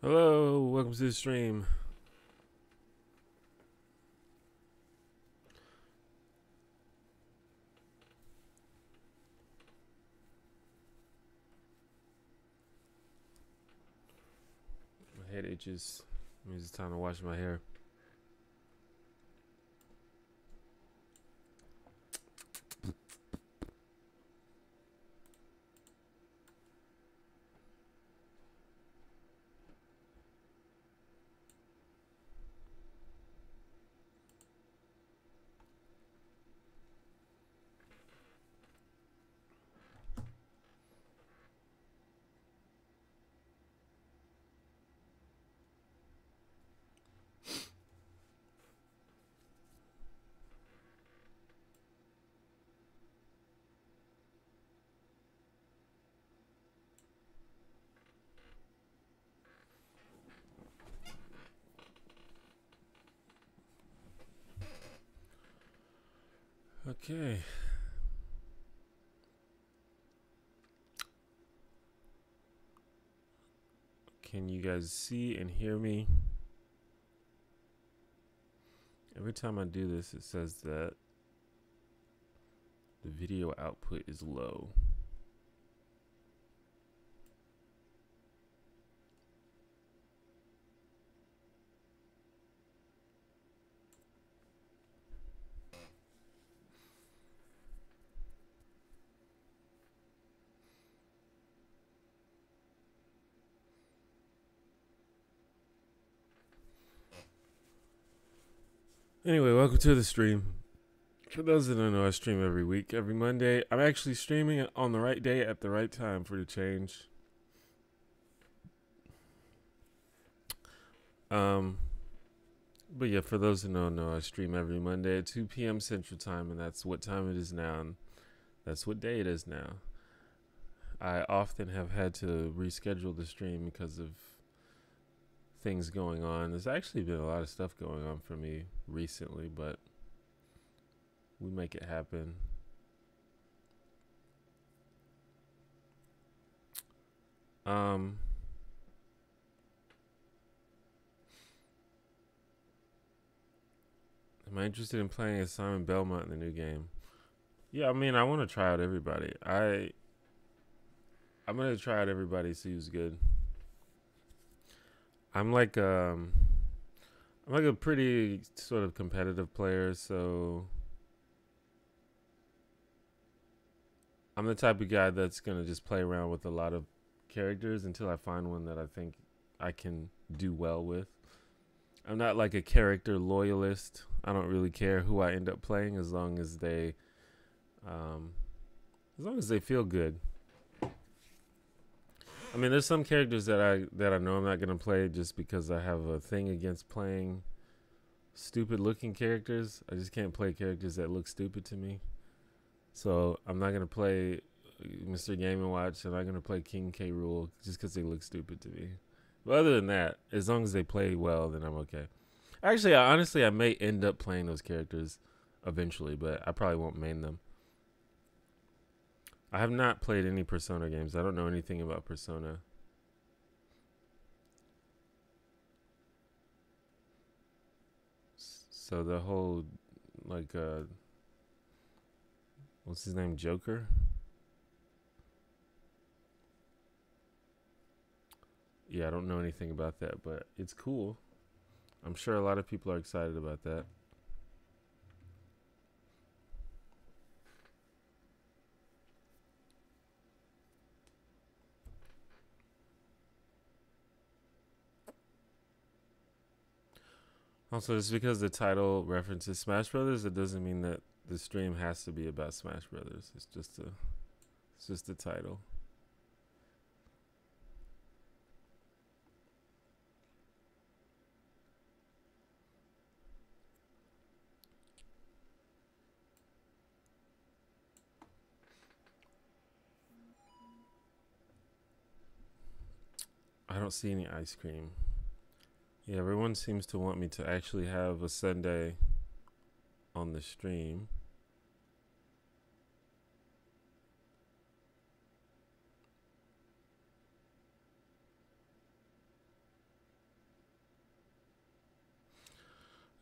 Hello, welcome to the stream. My head itches. It means it's time to wash my hair. Okay. Can you guys see and hear me? Every time I do this, it says that the video output is low. Anyway, welcome to the stream. For those that don't know, I stream every week, every Monday. I'm actually streaming on the right day at the right time for the change. But yeah, for those who don't know, I stream every Monday at 2 p.m. Central Time, and that's what time it is now, and that's what day it is now. I often have had to reschedule the stream because of things going on. There's actually been a lot of stuff going on for me recently, but we make it happen. Am I interested in playing as Simon Belmont in the new game? Yeah, I mean, I want to try out everybody. I'm gonna try out everybody, see who's good. I'm like a pretty sort of competitive player, so I'm the type of guy that's gonna just play around with a lot of characters until I find one that I think I can do well with. I'm not like a character loyalist. I don't really care who I end up playing as long as they feel good. I mean, there's some characters that I know I'm not gonna play just because I have a thing against playing stupid looking characters. I just can't play characters that look stupid to me. So I'm not gonna play Mr. Game and Watch. I'm not gonna play King K. Rool just because they look stupid to me. But other than that, as long as they play well, then I'm okay. Actually, honestly, I may end up playing those characters eventually, but I probably won't main them. I have not played any Persona games. I don't know anything about Persona. So the whole, like, what's his name, Joker? Yeah, I don't know anything about that, but it's cool. I'm sure a lot of people are excited about that. Also, just because the title references Smash Brothers, it doesn't mean that the stream has to be about Smash Brothers. It's just a title. I don't see any ice cream. Yeah, everyone seems to want me to actually have a Sundae on the stream.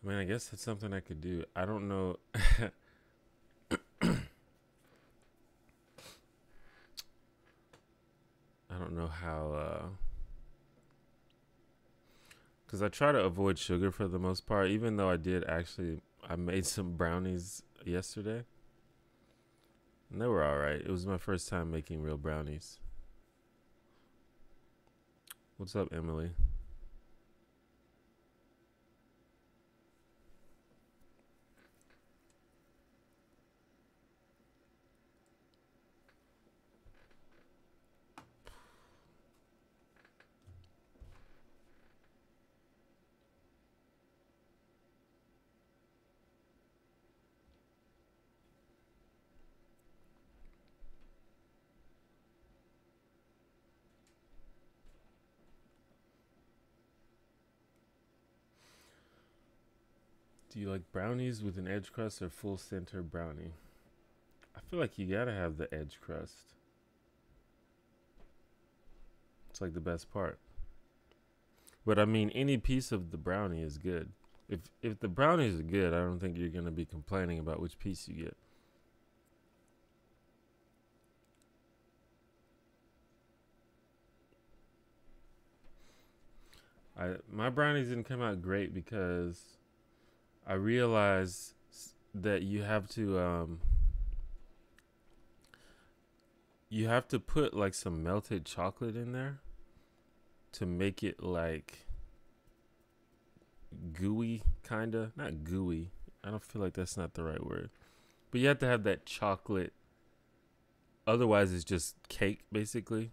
I mean, I guess that's something I could do. I don't know. I don't know how, because I try to avoid sugar for the most part, even though I made some brownies yesterday. And they were alright. It was my first time making real brownies. What's up, Emily? Do you like brownies with an edge crust or full center brownie? I feel like you gotta have the edge crust. It's like the best part. But I mean, any piece of the brownie is good. If the brownies are good, I don't think you're gonna be complaining about which piece you get. My brownies didn't come out great because I realized that you have to put like some melted chocolate in there to make it like gooey, kinda. Not gooey. I don't feel like that's not the right word. But you have to have that chocolate. Otherwise it's just cake basically.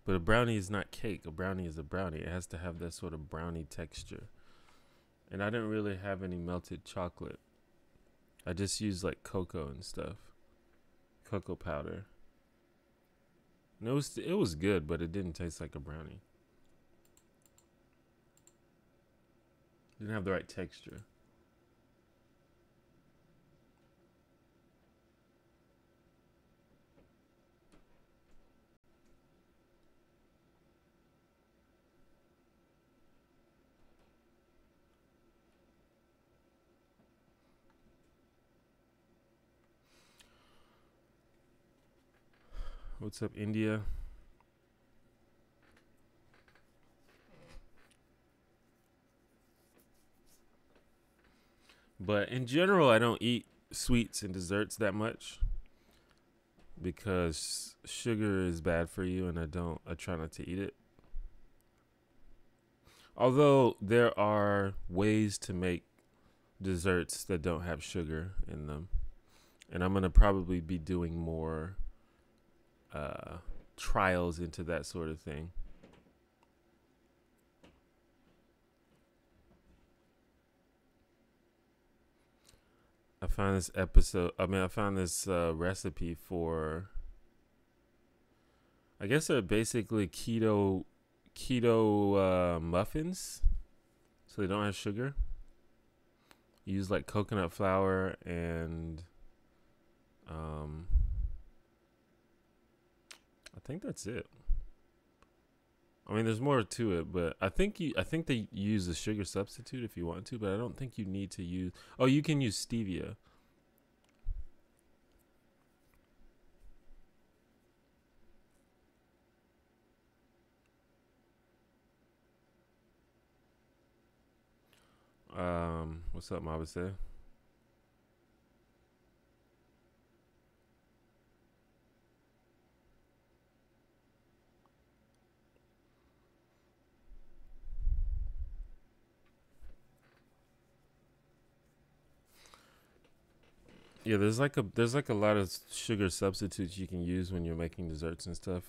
But a brownie is not cake. A brownie is a brownie. It has to have that sort of brownie texture. And I didn't really have any melted chocolate. I just used like cocoa and stuff. Cocoa powder. And it was good, but it didn't taste like a brownie. Didn't have the right texture. What's up, India? But in general, I don't eat sweets and desserts that much because sugar is bad for you, and I try not to eat it. Although there are ways to make desserts that don't have sugar in them. And I'm going to probably be doing more trials into that sort of thing. I found this recipe for, I guess they're basically keto muffins. So they don't have sugar. You use like coconut flour and I think that's it. I mean, there's more to it, but I think they use a sugar substitute if you want to, but I don't think you need to use. Oh, you can use stevia. What's up, Mabase? Yeah, there's like a lot of sugar substitutes you can use when you're making desserts and stuff,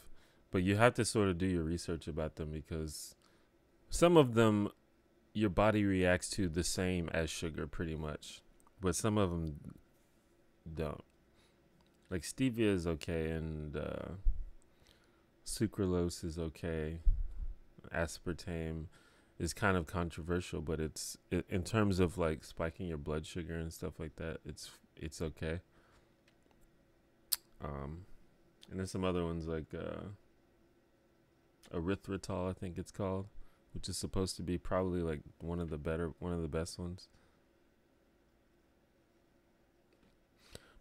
but you have to sort of do your research about them because some of them your body reacts to the same as sugar pretty much, but some of them don't. Like stevia is okay, and sucralose is okay. Aspartame is kind of controversial, but in terms of like spiking your blood sugar and stuff like that, it's okay. And there's some other ones like erythritol, I think it's called, which is supposed to be probably like one of the best ones.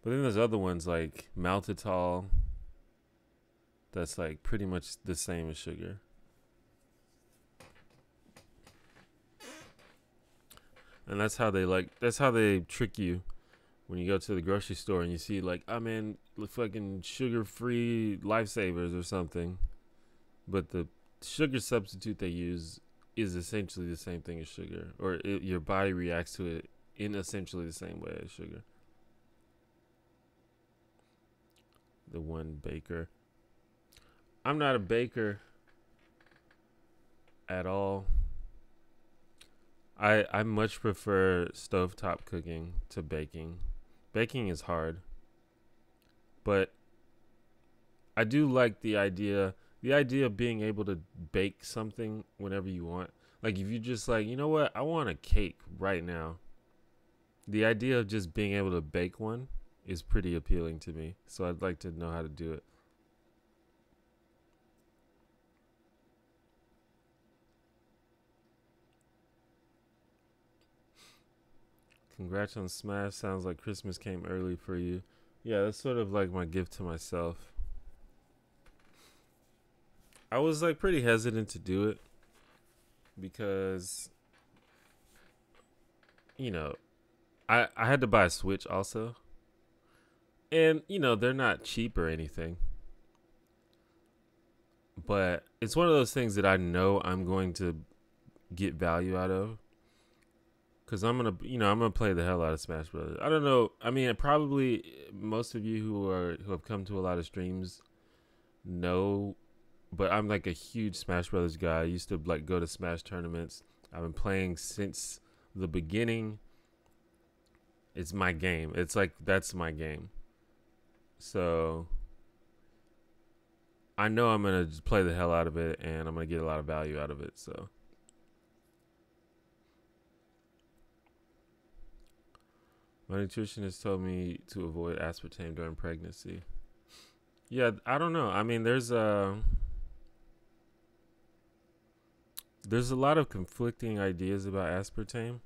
But then there's other ones like maltitol. That's like pretty much the same as sugar. And that's how they trick you when you go to the grocery store and you see like, I'm in fucking sugar-free lifesavers or something. But the sugar substitute they use is essentially the same thing as sugar, or your body reacts to it in essentially the same way as sugar. The one baker. I'm not a baker at all. I much prefer stovetop cooking to baking. Baking is hard. But I do like the idea of being able to bake something whenever you want. Like if you just like, you know what, I want a cake right now. The idea of just being able to bake one is pretty appealing to me. So I'd like to know how to do it. Congrats on Smash. Sounds like Christmas came early for you. Yeah, that's sort of like my gift to myself. I was like pretty hesitant to do it because, you know, I had to buy a Switch also. And, you know, they're not cheap or anything. But it's one of those things that I know I'm going to get value out of. Because I'm going to play the hell out of Smash Brothers. I don't know. I mean, probably most of you who have come to a lot of streams know, but I'm like a huge Smash Brothers guy. I used to like go to Smash tournaments. I've been playing since the beginning. It's my game. It's like, that's my game. So I know I'm going to play the hell out of it, and I'm going to get a lot of value out of it. So my nutritionist told me to avoid aspartame during pregnancy. Yeah, I don't know. I mean, there's a lot of conflicting ideas about aspartame,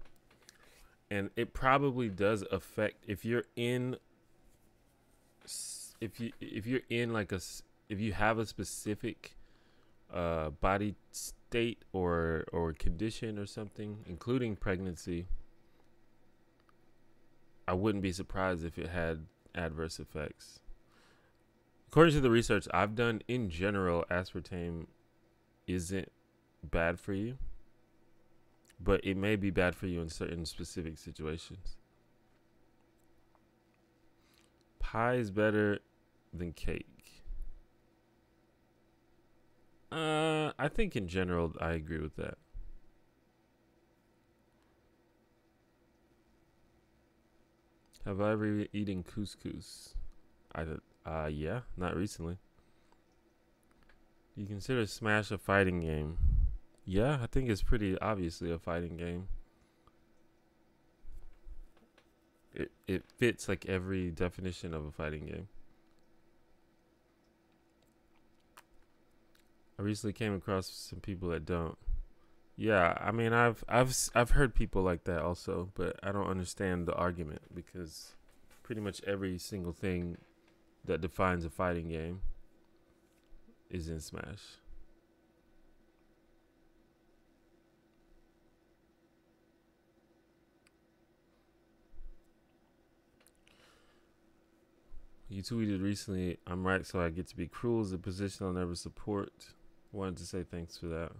and it probably does affect if you have a specific body state or condition or something, including pregnancy. I wouldn't be surprised if it had adverse effects. According to the research I've done, in general, aspartame isn't bad for you, but it may be bad for you in certain specific situations. Pie is better than cake. I think in general, I agree with that. Have I ever eaten couscous? Yeah, not recently. You consider Smash a fighting game? Yeah, I think it's pretty obviously a fighting game. It fits like every definition of a fighting game. I recently came across some people that don't. Yeah, I mean, I've heard people like that also, but I don't understand the argument because pretty much every single thing that defines a fighting game is in Smash. You tweeted recently, I'm right, so I get to be cruel is a position I'll never support. Wanted to say thanks for that.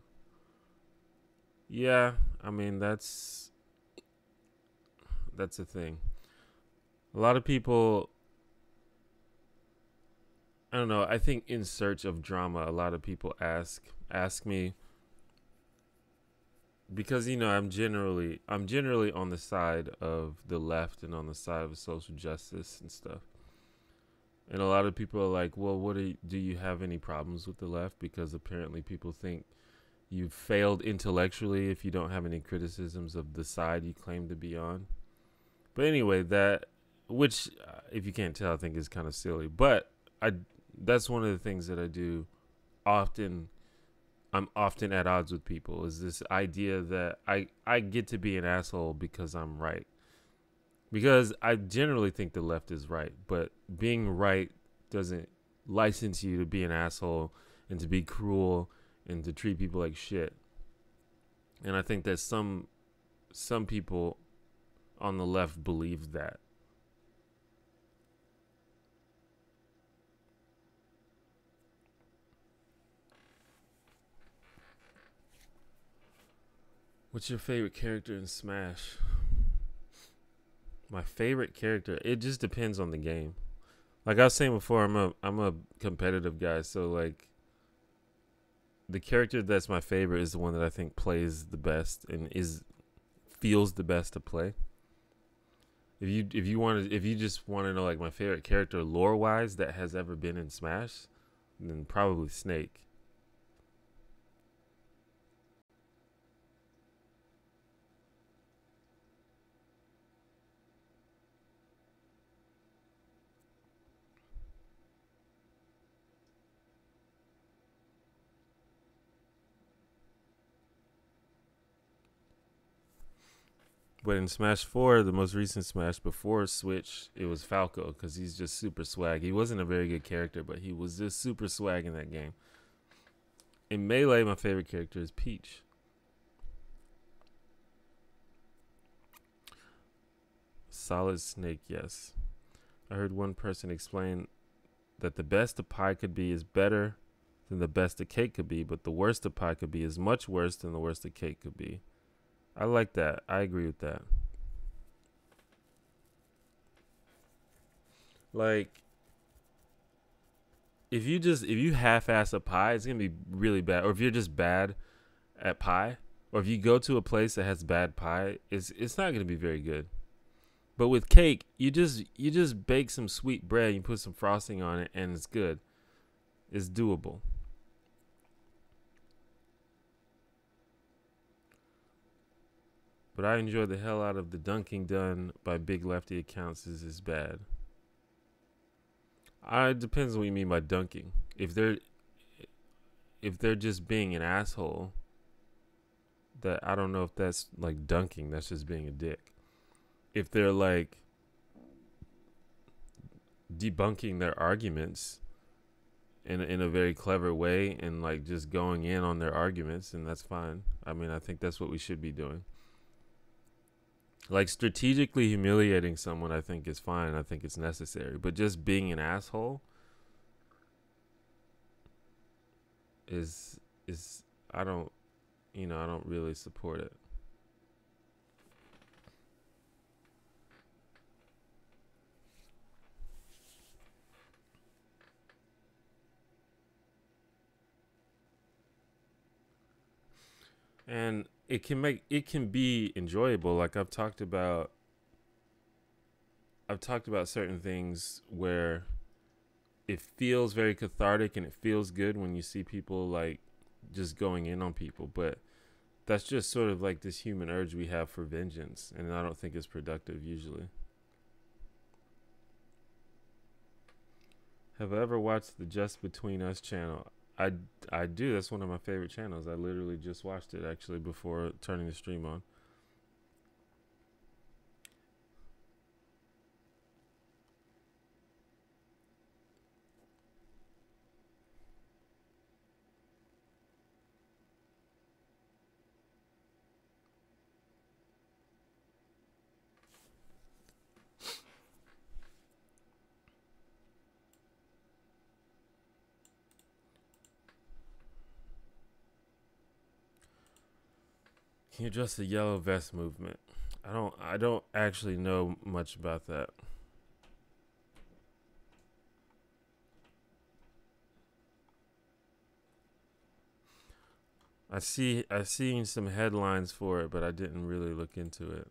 Yeah, I mean, that's a thing. A lot of people, I don't know, I think in search of drama, a lot of people ask me, because, you know, I'm generally on the side of the left and on the side of social justice and stuff. And a lot of people are like, well, do you have any problems with the left? Because apparently people think you've failed intellectually if you don't have any criticisms of the side you claim to be on. But anyway, which if you can't tell, I think is kind of silly. But that's one of the things that I do often. I'm often at odds with people, is this idea that I get to be an asshole because I'm right. Because I generally think the left is right, but being right doesn't license you to be an asshole and to be cruel and to treat people like shit. And I think that some people on the left believe that. What's your favorite character in Smash? My favorite character, it just depends on the game. Like I was saying before, I'm a competitive guy, so like the character that's my favorite is the one that I think plays the best and feels the best to play. If you just want to know like my favorite character lore wise that has ever been in Smash, then probably Snake. But in Smash 4, the most recent Smash before Switch, it was Falco because he's just super swag. He wasn't a very good character, but he was just super swag in that game. In Melee, my favorite character is Peach. Solid Snake, yes. I heard one person explain that the best a pie could be is better than the best a cake could be, but the worst a pie could be is much worse than the worst a cake could be. I like that. I agree with that. Like, if you half-ass a pie, it's gonna be really bad. Or if you're just bad at pie, or if you go to a place that has bad pie, it's not gonna be very good. But with cake, you just bake some sweet bread, you put some frosting on it, and it's good. It's doable. But I enjoy the hell out of the dunking done by big lefty accounts is bad. It depends on what you mean by dunking. If they're just being an asshole, that I don't know if that's like dunking. That's just being a dick. If they're like debunking their arguments in a very clever way and like just going in on their arguments, and that's fine. I mean, I think that's what we should be doing. Like strategically humiliating someone, I think is fine. I think it's necessary. But just being an asshole is I don't really support it. And it can be enjoyable. Like I've talked about certain things where it feels very cathartic and it feels good when you see people like just going in on people, but that's just sort of like this human urge we have for vengeance, and I don't think it's productive usually. Have I ever watched the Just Between Us channel? I do. That's one of my favorite channels. I literally just watched it actually before turning the stream on. Can you address the yellow vest movement? I don't actually know much about that. I've seen some headlines for it, but I didn't really look into it.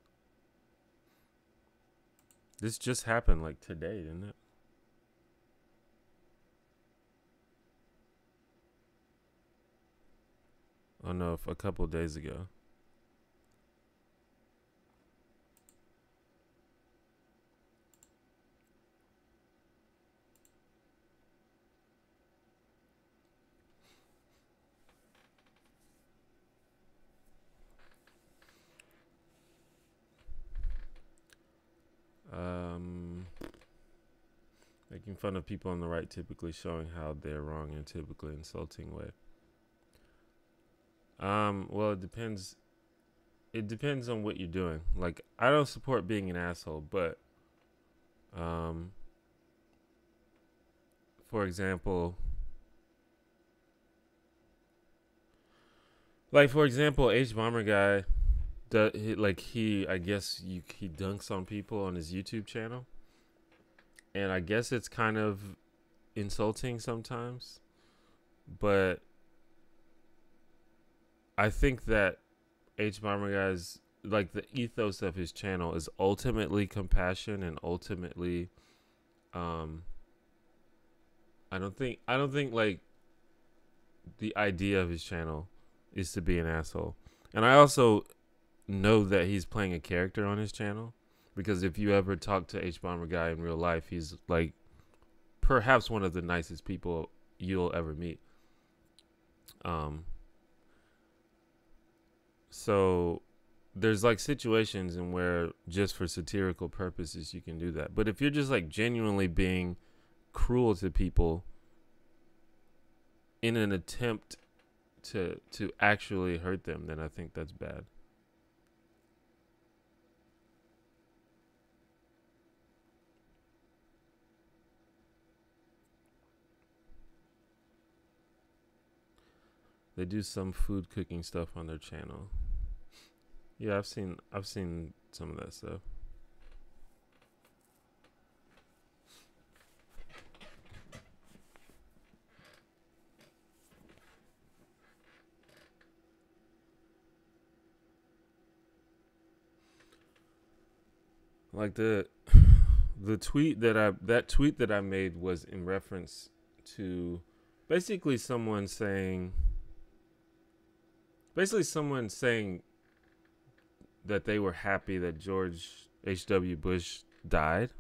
This just happened like today, didn't it? Oh no, a couple of days ago. making fun of people on the right, typically showing how they're wrong in a typically insulting way. Well, it depends. It depends on what you're doing. Like, I don't support being an asshole, but, for example, H Bomber guy, I guess he dunks on people on his YouTube channel, and I guess it's kind of insulting sometimes, but I think that H Bomber guy's, like, the ethos of his channel is ultimately compassion and ultimately, I don't think like the idea of his channel is to be an asshole. And I also know that he's playing a character on his channel, because if you ever talk to H Bomber guy in real life, he's like perhaps one of the nicest people you'll ever meet. So there's like situations in where just for satirical purposes you can do that. But if you're just like genuinely being cruel to people in an attempt to actually hurt them, then I think that's bad. They do some food cooking stuff on their channel. Yeah, I've seen some of that stuff. Like the tweet that I made was in reference to basically someone saying that they were happy that George H.W. Bush died,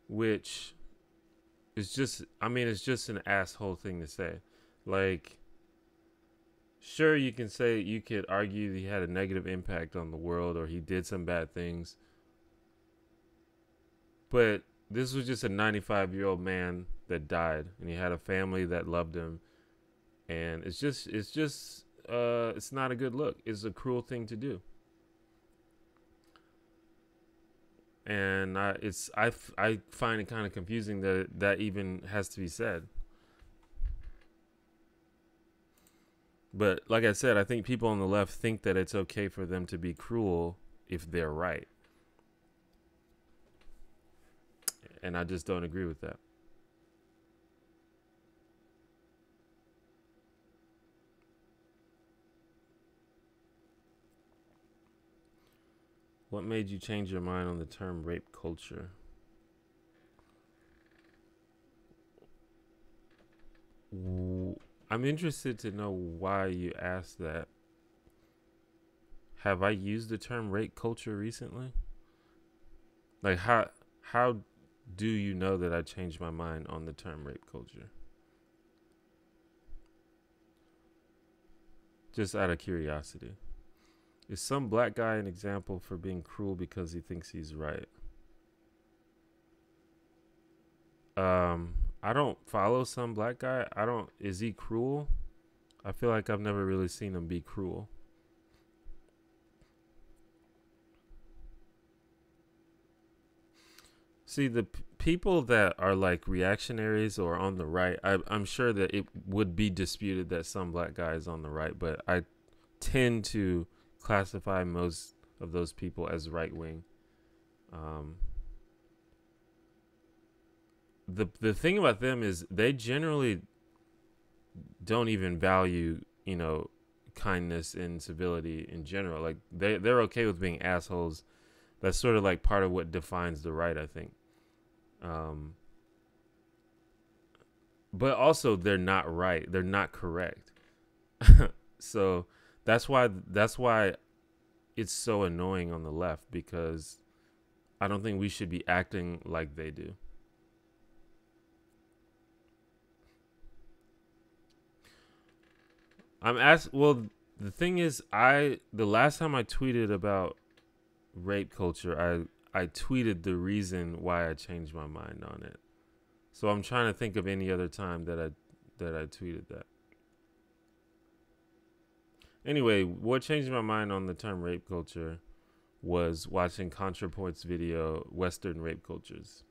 which is just, I mean, it's just an asshole thing to say. Like, sure, you could argue he had a negative impact on the world or he did some bad things, but this was just a 95-year-old man that died, and he had a family that loved him, and it's not a good look. It's a cruel thing to do. And I find it kind of confusing that even has to be said. But like I said, I think people on the left think that it's okay for them to be cruel if they're right. And I just don't agree with that. What made you change your mind on the term rape culture? I'm interested to know why you asked that. Have I used the term rape culture recently? Like, how do you know that I changed my mind on the term rape culture? Just out of curiosity. Is some black guy an example for being cruel because he thinks he's right? I don't follow some black guy. Is he cruel? I feel like I've never really seen him be cruel. See, the people that are like reactionaries or on the right, I'm sure that it would be disputed that some black guy is on the right, but I tend to classify most of those people as right wing. The thing about them is they generally don't even value, kindness and civility in general. Like they're okay with being assholes. That's sort of like part of what defines the right, I think. But also they're not right. They're not correct. So that's why it's so annoying on the left, because I don't think we should be acting like they do. Well, the thing is, the last time I tweeted about rape culture, I tweeted the reason why I changed my mind on it. So I'm trying to think of any other time that I tweeted that. Anyway, what changed my mind on the term rape culture was watching ContraPoint's video, Western Rape Cultures,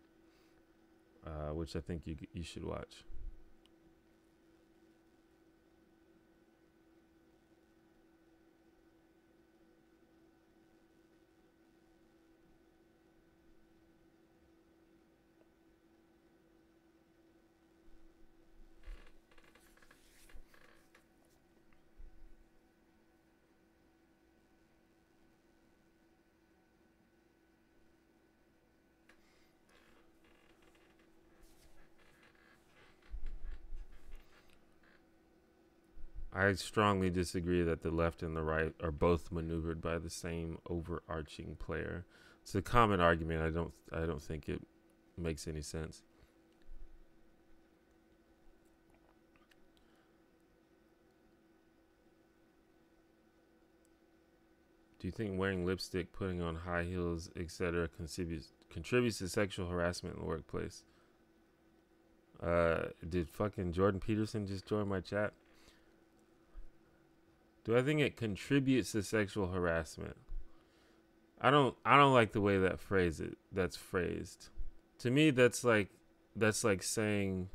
which I think you should watch. I strongly disagree that the left and the right are both maneuvered by the same overarching player. It's a common argument. I don't think it makes any sense. Do you think wearing lipstick, putting on high heels, etc., contributes to sexual harassment in the workplace? Did fucking Jordan Peterson just join my chat? Do I think it contributes to sexual harassment? I don't like the way that's phrased. To me, that's like saying,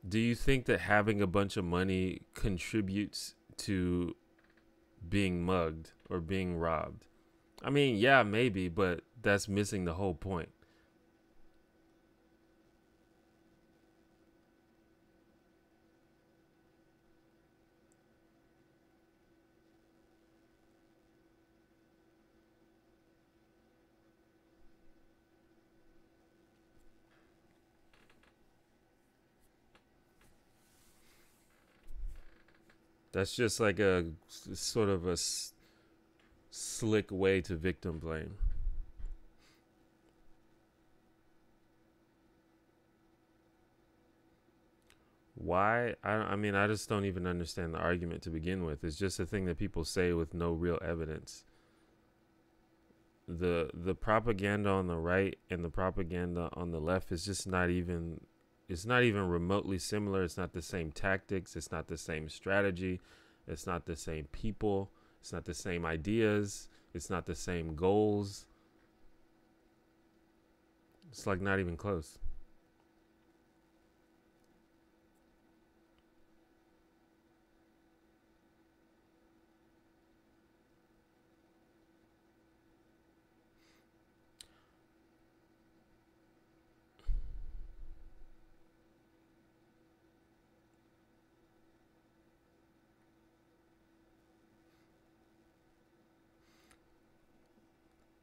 do you think that having a bunch of money contributes to being mugged or being robbed? I mean, yeah, maybe, but that's missing the whole point. That's just like a sort of a slick way to victim blame. Why? I mean, I just don't even understand the argument to begin with. It's just a thing that people say with no real evidence. The propaganda on the right and the propaganda on the left is just not even, it's not even remotely similar. It's not the same tactics. It's not the same strategy. It's not the same people. It's not the same ideas. It's not the same goals. It's like not even close.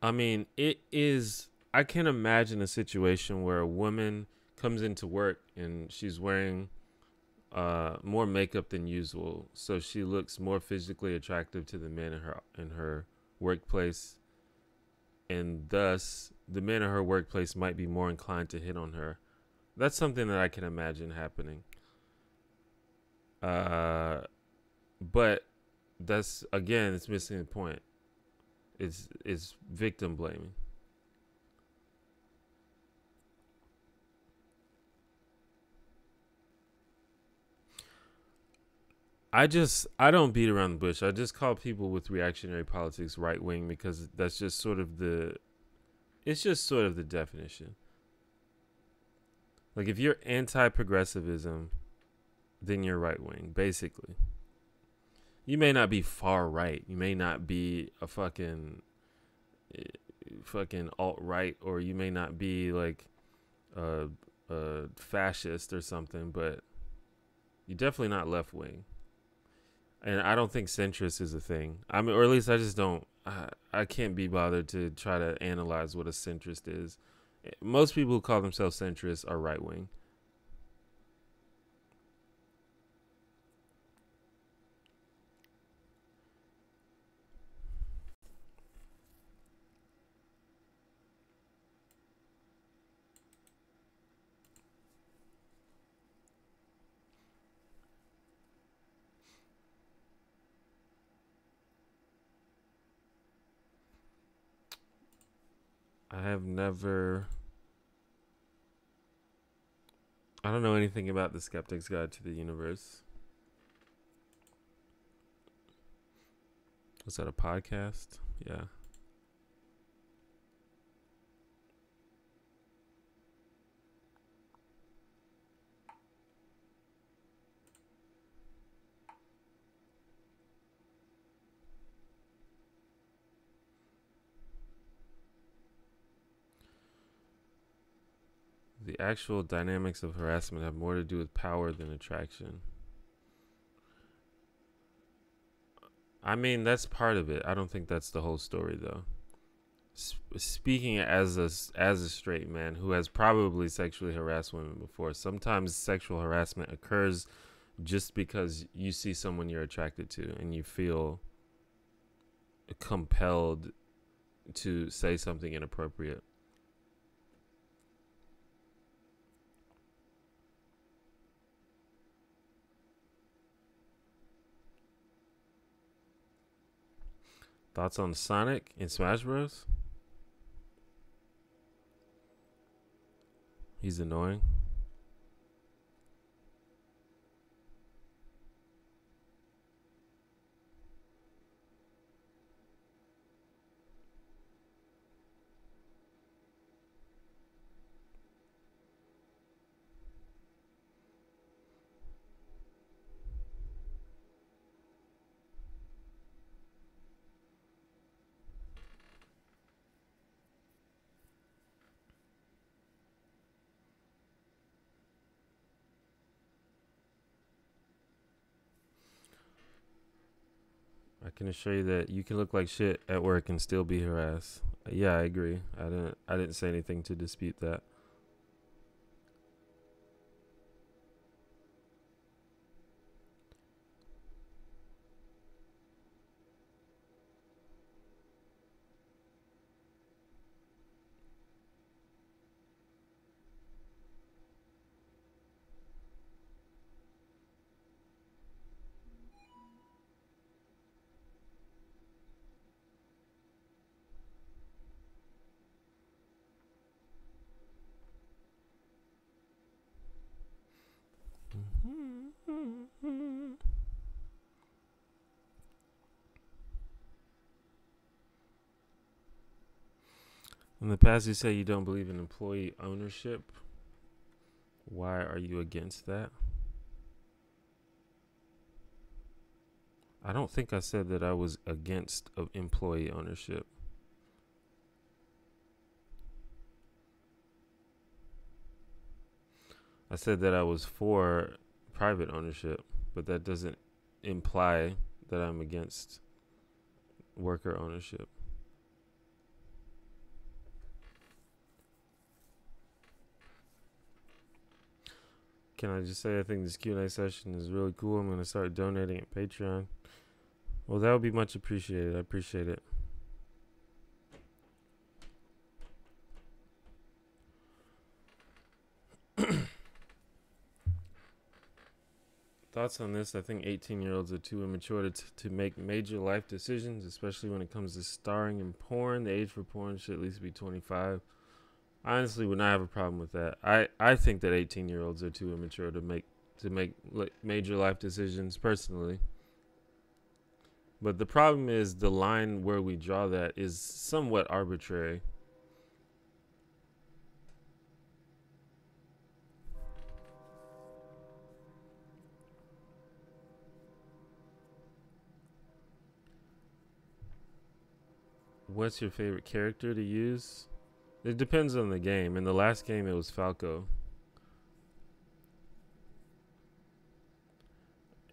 I mean, it is. I can imagine a situation where a woman comes into work and she's wearing more makeup than usual, so she looks more physically attractive to the men in her workplace, and thus the men in her workplace might be more inclined to hit on her. That's something that I can imagine happening. But that's, again, it's missing the point. It's victim blaming. I don't beat around the bush. I just call people with reactionary politics right wing because that's just sort of the, it's just sort of the definition. Like, if you're anti-progressivism, then you're right wing, basically. You may not be far right. You may not be a fucking alt right, or you may not be like a fascist or something, but you're definitely not left wing. And I don't think centrist is a thing. I mean, or at least I just don't. I can't be bothered to try to analyze what a centrist is. Most people who call themselves centrists are right wing. I have never. I don't know anything about the Skeptic's Guide to the Universe. Was that a podcast? Yeah. The actual dynamics of harassment have more to do with power than attraction. I mean, that's part of it. I don't think that's the whole story, though. Speaking as a straight man who has probably sexually harassed women before, sometimes sexual harassment occurs just because you see someone you're attracted to and you feel compelled to say something inappropriate. Thoughts on Sonic in Smash Bros? He's annoying. I can assure you that you can look like shit at work and still be harassed. Yeah, I agree. I didn't say anything to dispute that. In the past, you say you don't believe in employee ownership. Why are you against that? I don't think I said that I was against employee ownership. I said that I was for private ownership, but that doesn't imply that I'm against worker ownership. Can I just say I think this Q&A session is really cool. I'm going to start donating at Patreon. Well, that would be much appreciated. I appreciate it. Thoughts on this? I think 18-year-olds are too immature to make major life decisions, especially when it comes to starring in porn. The age for porn should at least be 25. I honestly would not have a problem with that. I think that 18-year-olds are too immature to make major life decisions personally. But the problem is the line where we draw that is somewhat arbitrary. What's your favorite character to use? It depends on the game. In the last game, it was Falco.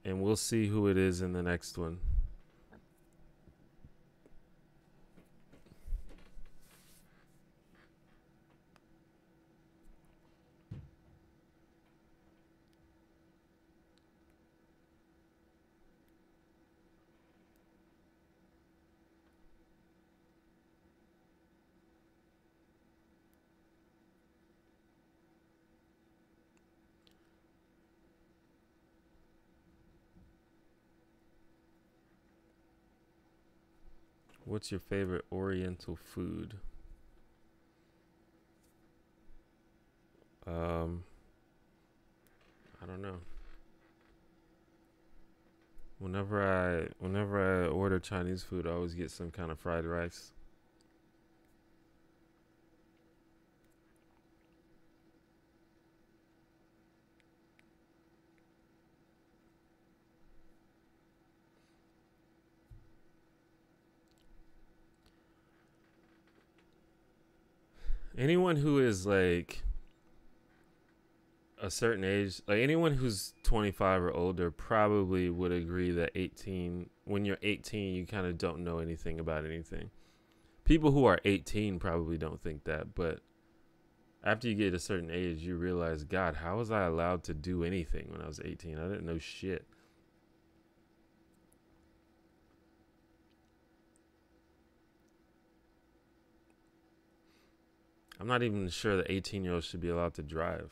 And we'll see who it is in the next one. What's your favorite Oriental food? I don't know. Whenever I order Chinese food, I always get some kind of fried rice. Anyone who is like a certain age, like anyone who's 25 or older, probably would agree that 18, when you're 18, you kind of don't know anything about anything. People who are 18 probably don't think that, but after you get a certain age, you realize, God, how was I allowed to do anything when I was 18? I didn't know shit. I'm not even sure that 18-year-olds should be allowed to drive.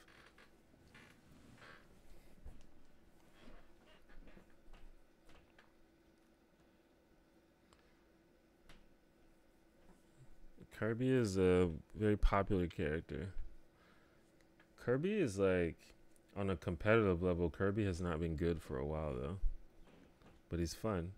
Kirby is a very popular character. Kirby is like, on a competitive level, Kirby has not been good for a while though. But he's fun.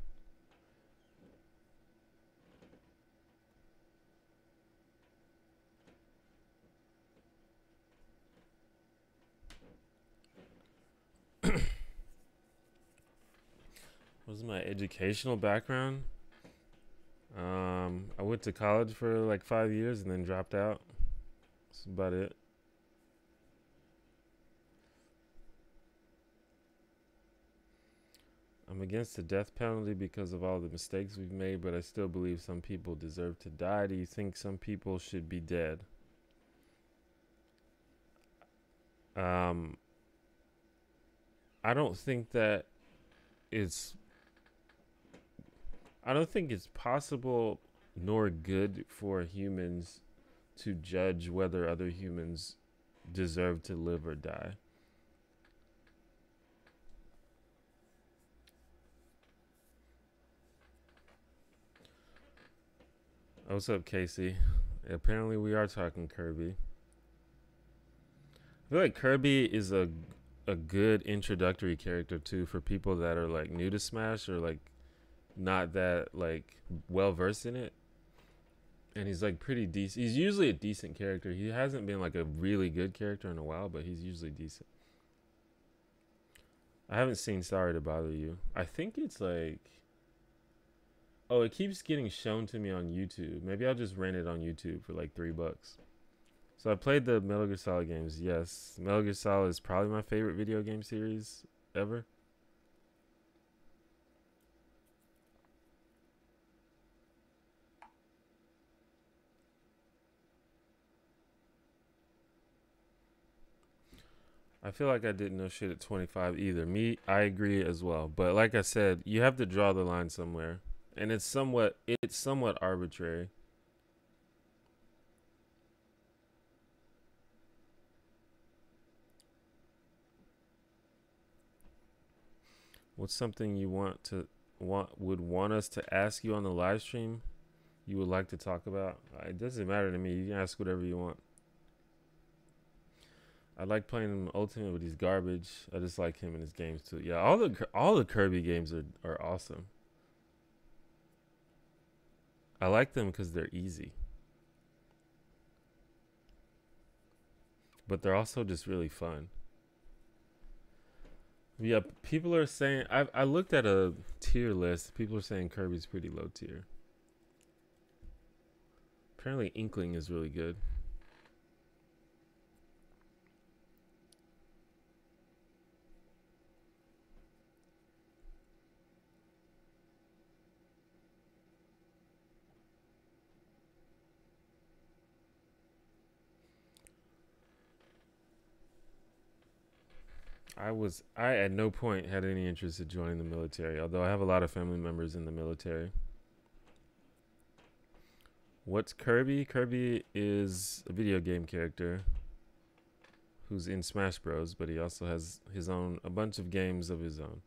What's my educational background? I went to college for like 5 years and then dropped out. That's about it. I'm against the death penalty because of all the mistakes we've made, but I still believe some people deserve to die. Do you think some people should be dead? I don't think that it's I don't think it's possible nor good for humans to judge whether other humans deserve to live or die. Oh, what's up, Casey? Apparently we are talking Kirby. I feel like Kirby is a good introductory character too for people that are like new to Smash or like not that like well versed in it. And he's like pretty decent. He's usually a decent character. He hasn't been like a really good character in a while, but he's usually decent. I haven't seen Sorry to Bother You. I think it's like, oh, it keeps getting shown to me on YouTube. Maybe I'll just rent it on YouTube for like $3. So I played the Metal Gear Solid games. Yes, Metal Gear Solid is probably my favorite video game series ever. I feel like I didn't know shit at 25 either. I agree as well. But like I said, you have to draw the line somewhere, and it's somewhat arbitrary. What's something you would want us to ask you on the live stream? You would like to talk about? It doesn't matter to me. You can ask whatever you want. I like playing Ultimate, but he's garbage. I just like him in his games too. Yeah, all the Kirby games are awesome. I like them because they're easy, but they're also just really fun. Yeah, people are saying I looked at a tier list. People are saying Kirby's pretty low tier. Apparently, Inkling is really good. I at no point had any interest in joining the military, although I have a lot of family members in the military. What's Kirby? Kirby is a video game character who's in Smash Bros, but he also has a bunch of games of his own.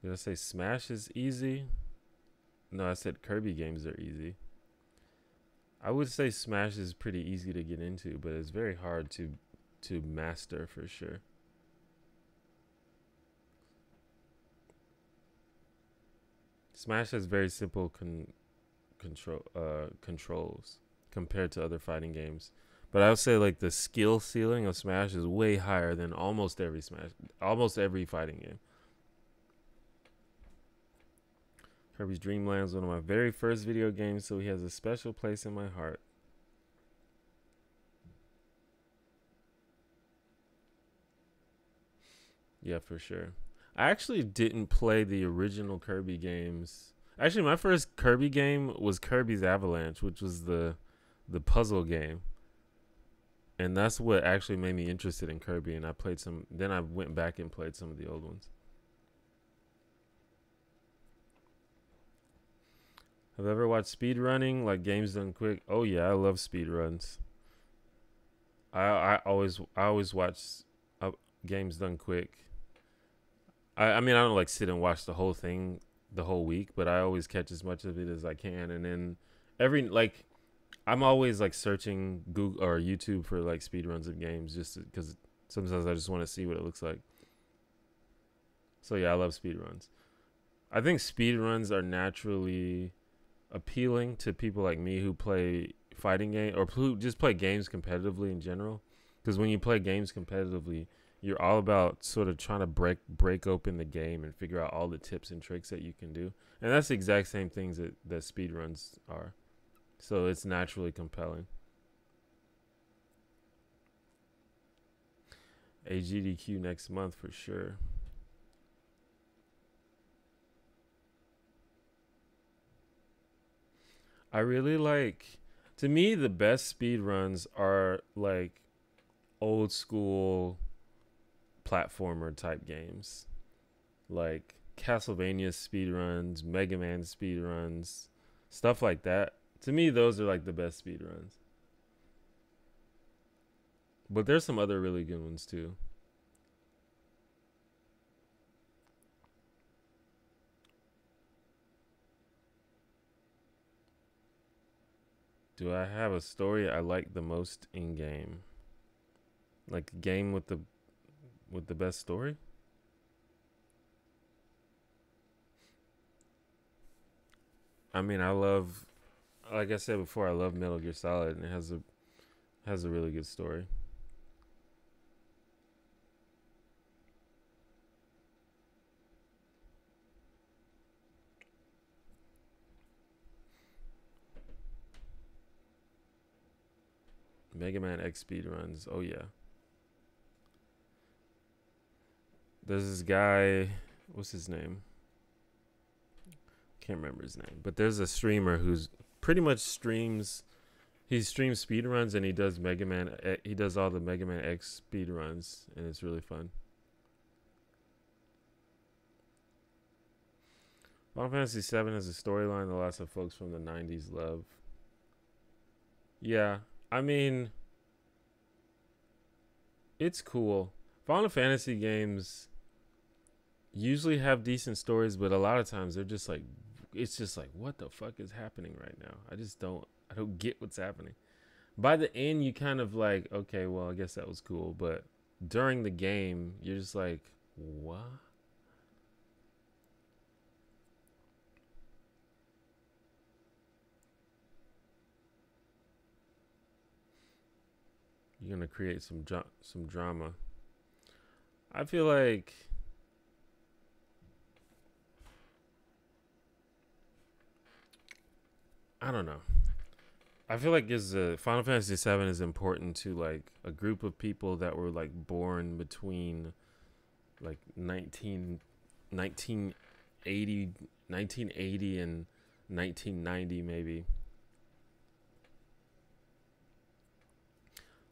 Did I say Smash is easy? No, I said Kirby games are easy. I would say Smash is pretty easy to get into, but it's very hard to master for sure. Smash has very simple controls compared to other fighting games. But I would say like the skill ceiling of Smash is way higher than almost every fighting game. Kirby's Dream Land is one of my very first video games, so he has a special place in my heart. Yeah, for sure. I actually didn't play the original Kirby games. Actually, my first Kirby game was Kirby's Avalanche, which was the puzzle game. And that's what actually made me interested in Kirby, and I played some, then I went back and played some of the old ones. Have you ever watched speed running, like games done quick? Oh yeah, I love speed runs. I always watch games done quick. I mean, I don't like sit and watch the whole thing the whole week, but I always catch as much of it as I can, and then I'm always like searching Google or YouTube for like speed runs of games, just because sometimes I just want to see what it looks like. So yeah, I love speed runs. I think speed runs are naturally appealing to people like me who play fighting games or who just play games competitively in general. Because when you play games competitively, you're all about sort of trying to break open the game and figure out all the tips and tricks that you can do. And that's the exact same things that speed runs are. So it's naturally compelling. AGDQ next month for sure. I really like, to me, the best speed runs are like old school platformer type games, like Castlevania speed runs, Mega Man speed runs, stuff like that. To me, those are like the best speed runs. But there's some other really good ones too. Do I have a story I like the most in game? Like a game with the best story? I mean, I love, like I said before, I love Metal Gear Solid, and it has a really good story. Mega Man X speed runs. Oh yeah. There's this guy, what's his name? Can't remember his name, but there's a streamer who's pretty much he streams speed runs, and he does he does all the Mega Man X speed runs, and it's really fun. Final Fantasy VII has a storyline that lots of folks from the 90s love. Yeah, I mean, it's cool. Final Fantasy games usually have decent stories, but a lot of times they're just like, it's just like, what the fuck is happening right now? I don't get what's happening. By the end, you kind of like, okay, well, I guess that was cool, but during the game, you're just like, what? You're gonna create some drama. I feel like I don't know. I feel like Final Fantasy VII is important to like a group of people that were like born between like 1980 and 1990 maybe.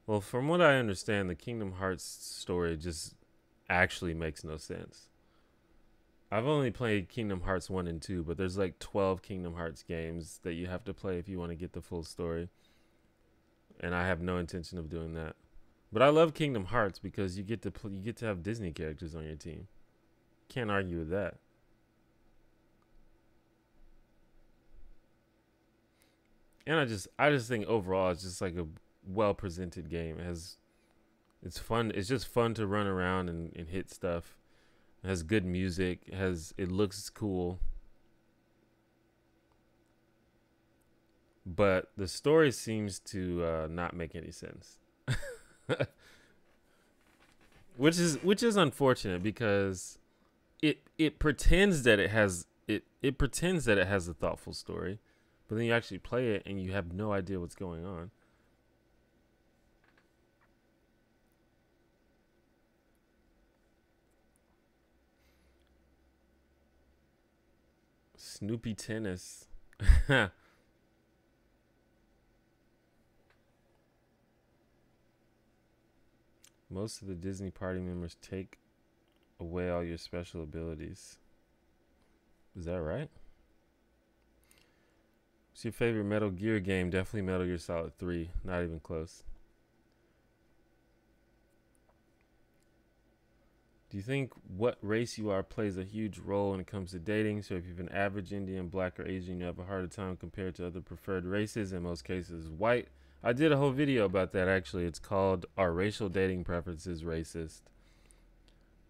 Well, from what I understand, the Kingdom Hearts story just actually makes no sense. I've only played Kingdom Hearts 1 and 2, but there's like 12 Kingdom Hearts games that you have to play if you want to get the full story. And I have no intention of doing that. But I love Kingdom Hearts because you get to have Disney characters on your team. Can't argue with that. And I just think overall it's just like a well presented game. It's fun. It's just fun to run around and hit stuff. It has good music. It looks cool. But the story seems to not make any sense. which is unfortunate because it pretends that it pretends that it has a thoughtful story, but then you actually play it and you have no idea what's going on. Snoopy tennis. Most of the Disney party members take away all your special abilities. Is that right? What's your favorite Metal Gear game? Definitely Metal Gear Solid 3. Not even close. Do you think what race you are plays a huge role when it comes to dating? So if you're an average Indian, black, or Asian, you have a harder time compared to other preferred races. In most cases, white. I did a whole video about that, actually. It's called Are Racial Dating Preferences Racist?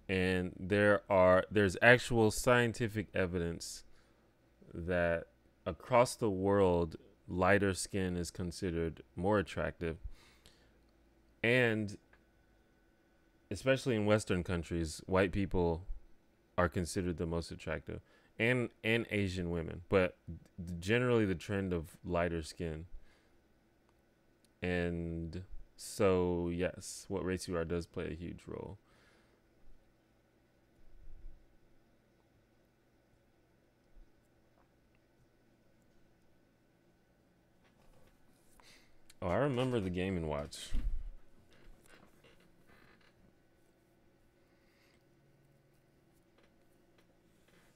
And there's actual scientific evidence that across the world, lighter skin is considered more attractive. And especially in Western countries, white people are considered the most attractive, and Asian women, but generally the trend of lighter skin. And so, yes, what race you are does play a huge role. Oh, I remember the Game & Watch.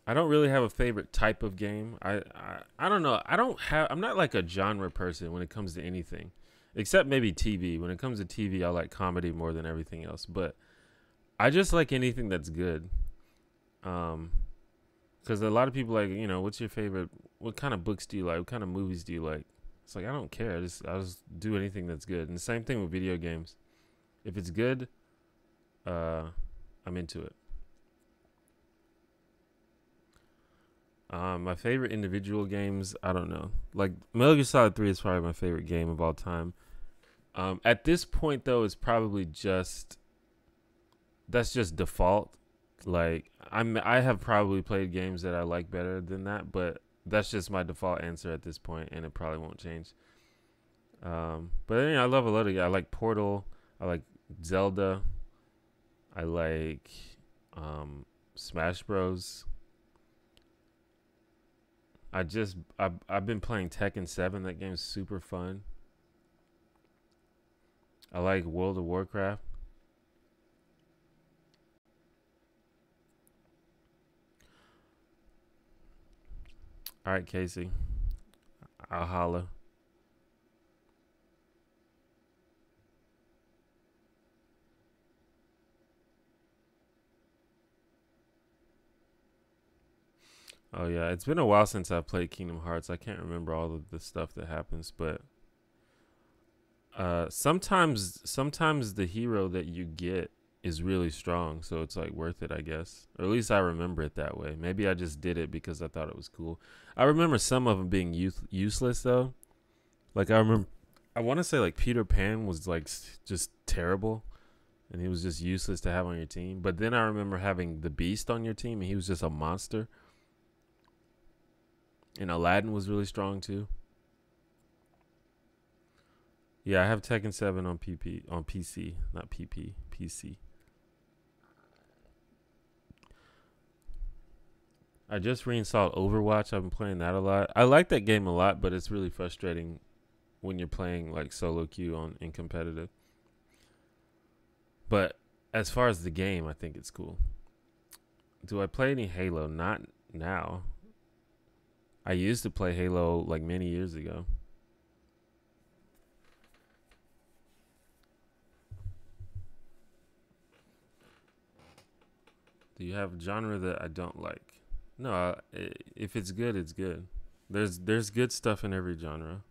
I don't really have a favorite type of game. I don't know. I'm not like a genre person when it comes to anything. Except maybe TV. When it comes to TV, I like comedy more than everything else. But I just like anything that's good. Because a lot of people like, what's your favorite? What kind of books do you like? What kind of movies do you like? It's like I don't care. I just do anything that's good. And the same thing with video games. If it's good, I'm into it. My favorite individual games, I don't know. Like Metal Gear Solid 3 is probably my favorite game of all time. At this point though, it's probably that's just default. Like I have probably played games that I like better than that, but that's just my default answer at this point, and it probably won't change. But I love a lot of. I like Portal. I like Zelda. I like Smash Bros. I've been playing Tekken 7. That game's super fun. I like World of Warcraft. All right, Casey. I'll holla. Oh yeah, it's been a while since I've played Kingdom Hearts. I can't remember all of the stuff that happens, but sometimes the hero that you get is really strong, so it's like worth it, I guess. Or at least I remember it that way. Maybe I just did it because I thought it was cool. I remember some of them being useless though. Like I want to say like Peter Pan was like just terrible, and he was just useless to have on your team. But then I remember having the Beast on your team, and he was just a monster. And Aladdin was really strong too. Yeah, I have Tekken 7 on PC, not PC. I just reinstalled Overwatch. I've been playing that a lot. I like that game a lot, but it's really frustrating when you're playing like solo queue in competitive. But as far as the game, I think it's cool. Do I play any Halo? Not now. I used to play Halo like many years ago. Do you have a genre that I don't like? No, if it's good, it's good. There's good stuff in every genre.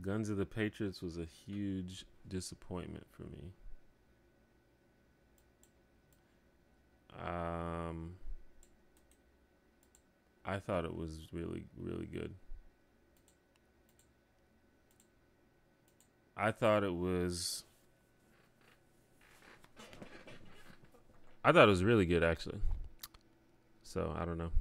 Guns of the Patriots was a huge disappointment for me. I thought it was really, really good. I thought it was really good, actually. So, I don't know.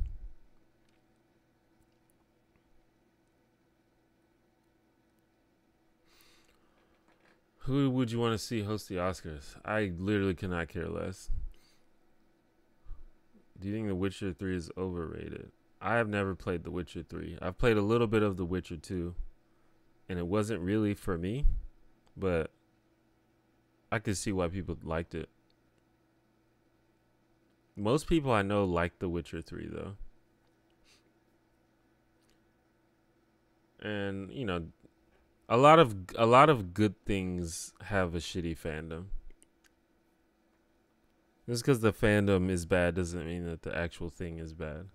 Who would you want to see host the Oscars? I literally cannot care less. Do you think The Witcher 3 is overrated? I have never played The Witcher 3. I've played a little bit of The Witcher 2, and it wasn't really for me, but I could see why people liked it. Most people I know like The Witcher 3, though. And, you know, a lot of good things have a shitty fandom. Just because the fandom is bad doesn't mean that the actual thing is bad.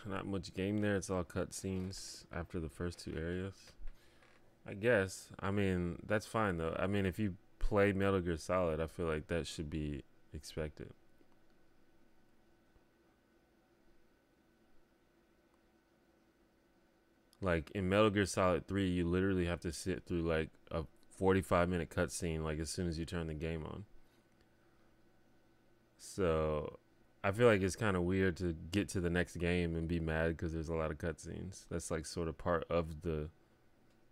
Not much game there. It's all cutscenes after the first two areas. I guess. I mean, that's fine though. I mean, if you play Metal Gear Solid, I feel like that should be expected. Like in Metal Gear Solid 3, you literally have to sit through like a 45-minute cutscene like as soon as you turn the game on. So I feel like it's kind of weird to get to the next game and be mad because there's a lot of cutscenes. That's like sort of part of the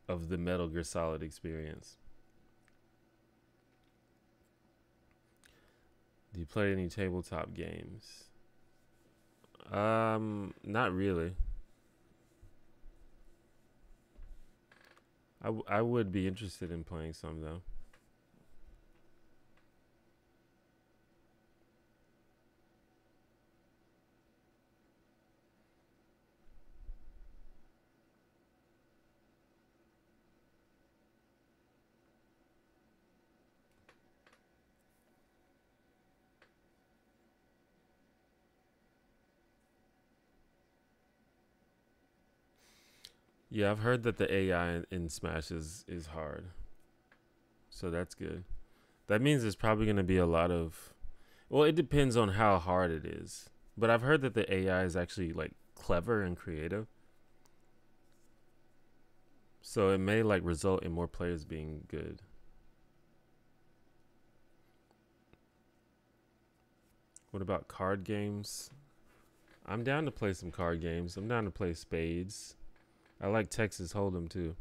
Metal Gear Solid experience. Do you play any tabletop games? Not really. I would be interested in playing some though. Yeah, I've heard that the AI in Smash is hard. So that's good. That means there's probably going to be a lot of... Well, it depends on how hard it is. But I've heard that the AI is actually like clever and creative. So it may like result in more players being good. What about card games? I'm down to play some card games. I'm down to play Spades. I like Texas Hold'em too.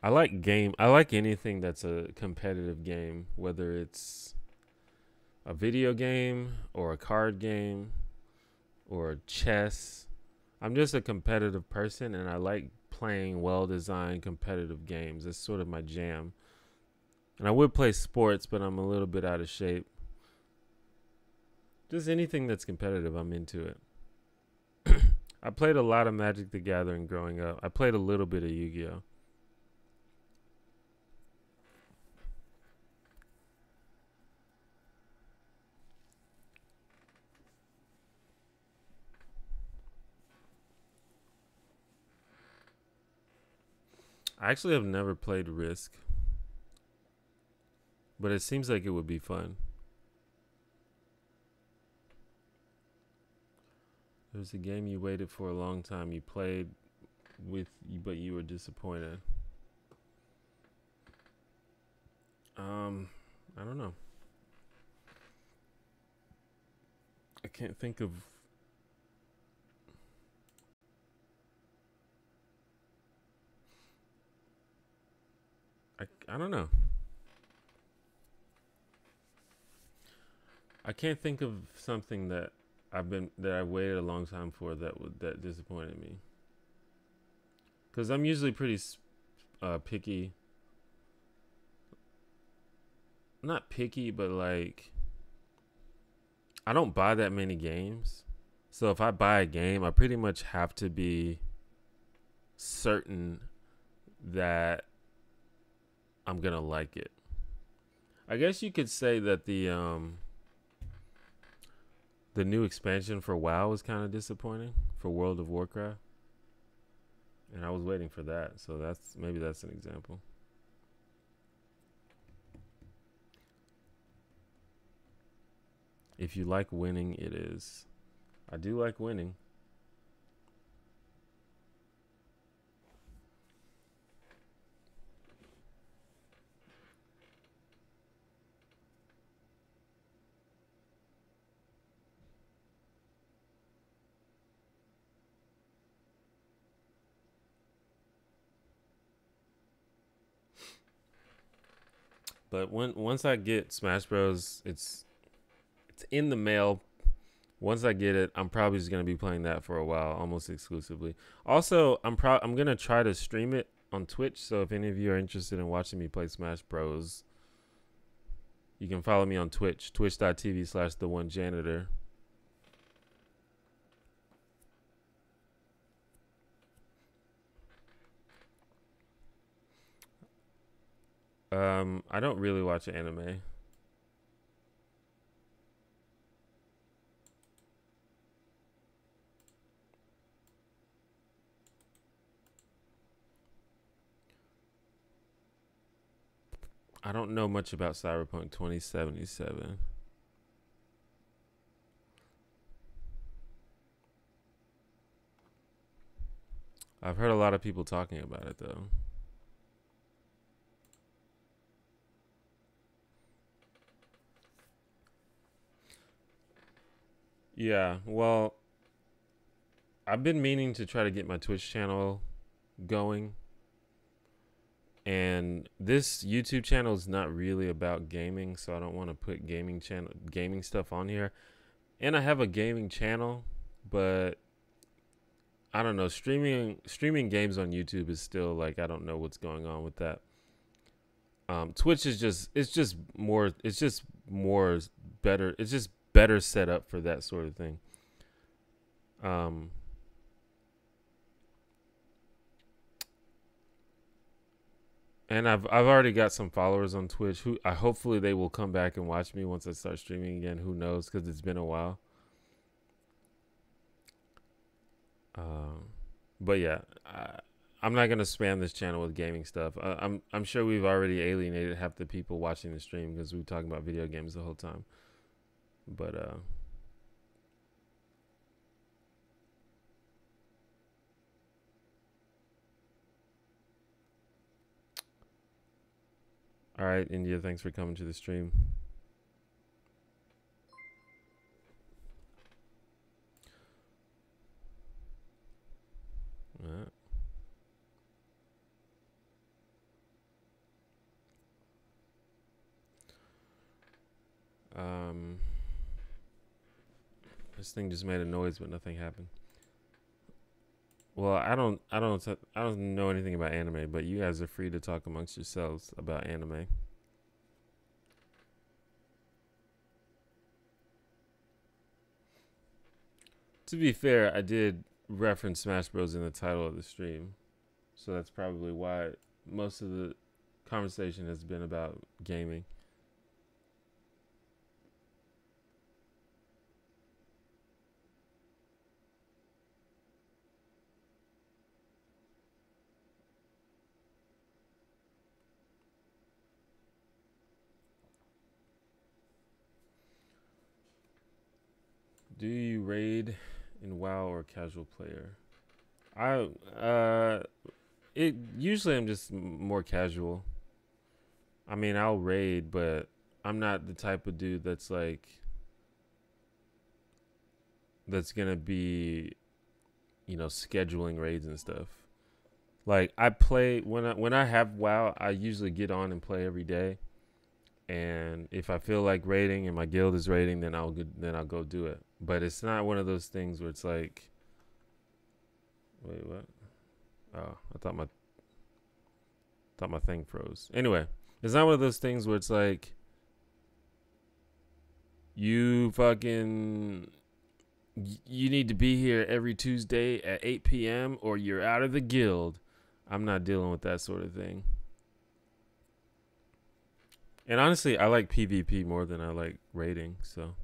I like anything that's a competitive game, whether it's a video game or a card game or chess. I'm just a competitive person and I like playing well-designed competitive games. It's sort of my jam. And I would play sports, but I'm a little bit out of shape. Just anything that's competitive, I'm into it. I played a lot of Magic the Gathering growing up. I played a little bit of Yu-Gi-Oh! I actually have never played Risk, but it seems like it would be fun. There's a game you waited for a long time. You played with, but you were disappointed. I don't know. I can't think of. I don't know. I can't think of something that I waited a long time for that disappointed me. Cause I'm usually pretty picky. Not picky, but like I don't buy that many games. So if I buy a game, I pretty much have to be certain that I'm gonna like it. I guess you could say that the new expansion for WoW was kind of disappointing for World of Warcraft, and I was waiting for that. So maybe that's an example. If you like winning, it is. I do like winning. But once I get Smash Bros, it's in the mail. Once I get it, I'm probably just gonna be playing that for a while, almost exclusively. Also, I'm gonna try to stream it on Twitch. So if any of you are interested in watching me play Smash Bros, you can follow me on Twitch, twitch.tv/theonejanitor. I don't really watch anime. I don't know much about Cyberpunk 2077. I've heard a lot of people talking about it though. Yeah, well, I've been meaning to try to get my Twitch channel going. And this YouTube channel is not really about gaming, so I don't want to put gaming stuff on here. And I have a gaming channel, but I don't know, streaming games on YouTube is still like, I don't know what's going on with that. Twitch is just better set up for that sort of thing. And I've already got some followers on Twitch who hopefully they will come back and watch me once I start streaming again. Who knows? Because it's been a while. But yeah, I'm not gonna spam this channel with gaming stuff. I'm sure we've already alienated half the people watching the stream because we're talking about video games the whole time. But all right, India, thanks for coming to the stream. This thing just made a noise, but nothing happened. Well, I don't know anything about anime, but you guys are free to talk amongst yourselves about anime. To be fair, I did reference Smash Bros in the title of the stream, so that's probably why most of the conversation has been about gaming. Do you raid in WoW or casual player? It usually I'm just more casual. I mean, I'll raid, but I'm not the type of dude that's like that's gonna be, scheduling raids and stuff. Like I play when I have WoW, I usually get on and play every day. And if I feel like raiding and my guild is raiding, then I'll go do it. But it's not one of those things where it's like, wait, what? Oh, I thought my thing froze. Anyway, it's not one of those things where it's like you fucking you need to be here every Tuesday at 8 p.m. or you're out of the guild. I'm not dealing with that sort of thing. And honestly, I like PvP more than I like raiding, so.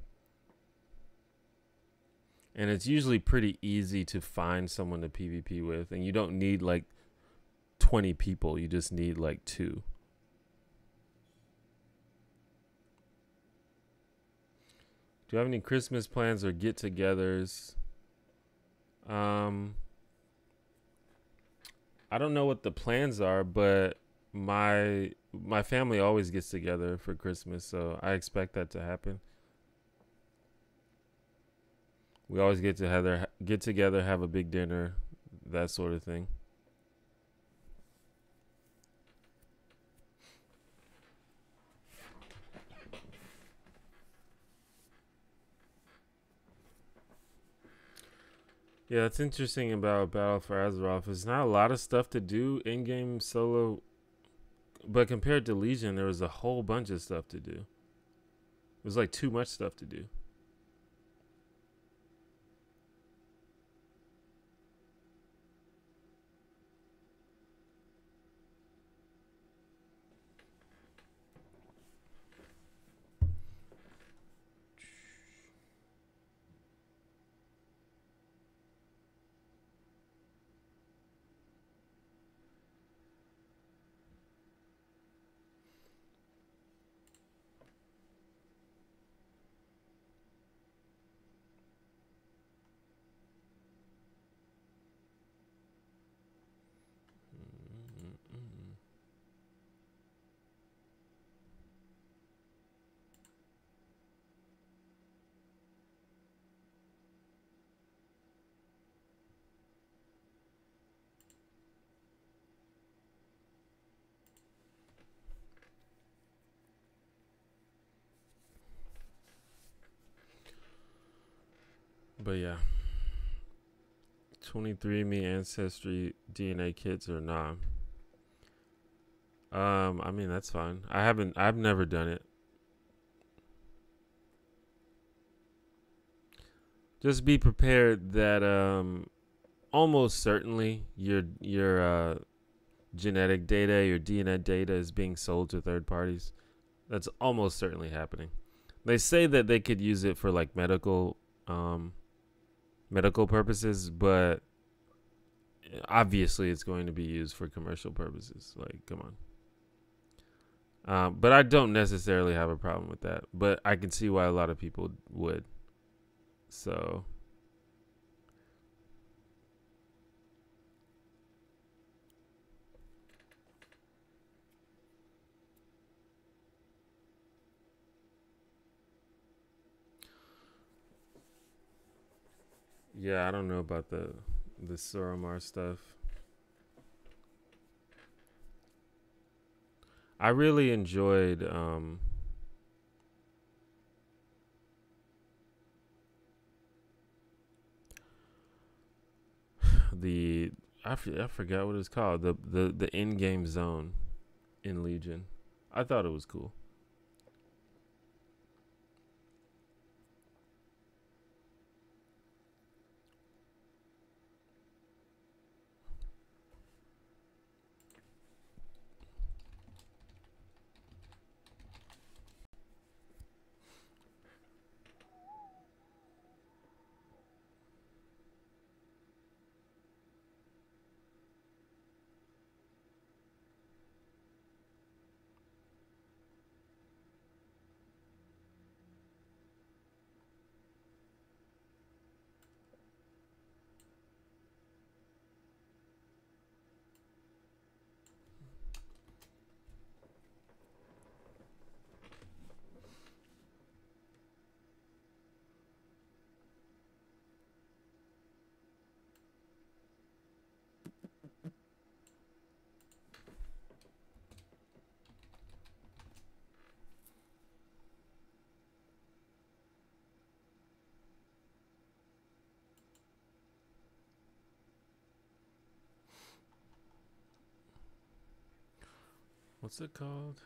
And it's usually pretty easy to find someone to PvP with, and you don't need like 20 people. You just need like 2. Do you have any Christmas plans or get-togethers? I don't know what the plans are, but my family always gets together for Christmas, so I expect that to happen. We always get together, have a big dinner, that sort of thing. Yeah, it's interesting about Battle for Azeroth. There's not a lot of stuff to do in-game solo, but compared to Legion, there was a whole bunch of stuff to do. It was like too much stuff to do. But yeah, 23andMe ancestry DNA kits or nah. I mean that's fine. I've never done it. Just be prepared that almost certainly your genetic data, your DNA data is being sold to third parties. That's almost certainly happening. They say that they could use it for like medical purposes, but obviously it's going to be used for commercial purposes. Like, come on. But I don't necessarily have a problem with that. But I can see why a lot of people would. So. Yeah, I don't know about the Soromar stuff. I really enjoyed I forgot what it's called, the in-game zone in Legion. I thought it was cool. What's it called?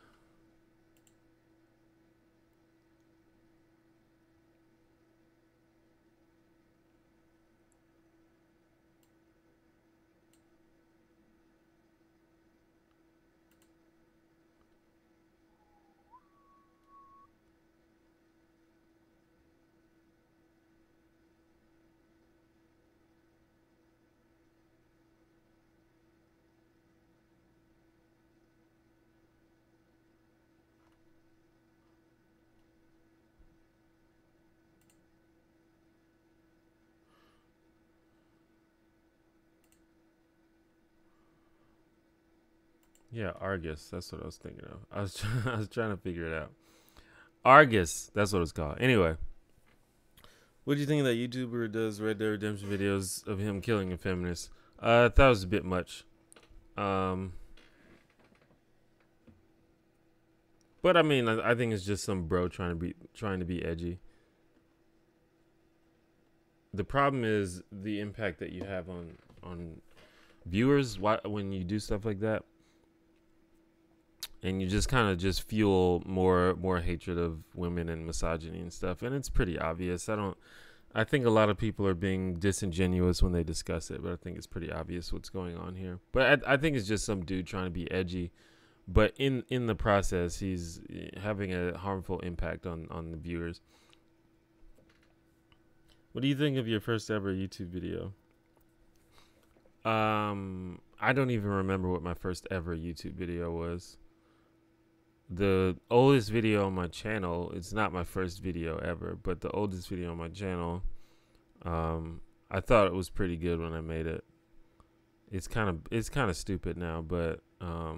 Yeah, Argus. That's what I was thinking of. I was trying to figure it out. Argus. That's what it's called. Anyway, what do you think of that YouTuber does Red Dead Redemption videos of him killing a feminist? I thought it was a bit much. But I mean, I think it's just some bro trying to be edgy. The problem is the impact that you have on viewers when you do stuff like that. And you just kind of just fuel more hatred of women and misogyny and stuff, and it's pretty obvious. I think a lot of people are being disingenuous when they discuss it, but I think it's pretty obvious what's going on here. But I think it's just some dude trying to be edgy, but in the process, he's having a harmful impact on the viewers. What do you think of your first ever YouTube video? I don't even remember what my first ever YouTube video was. The oldest video on my channel, it's not my first video ever, but the oldest video on my channel, I thought it was pretty good when I made it. It's kind of stupid now, but I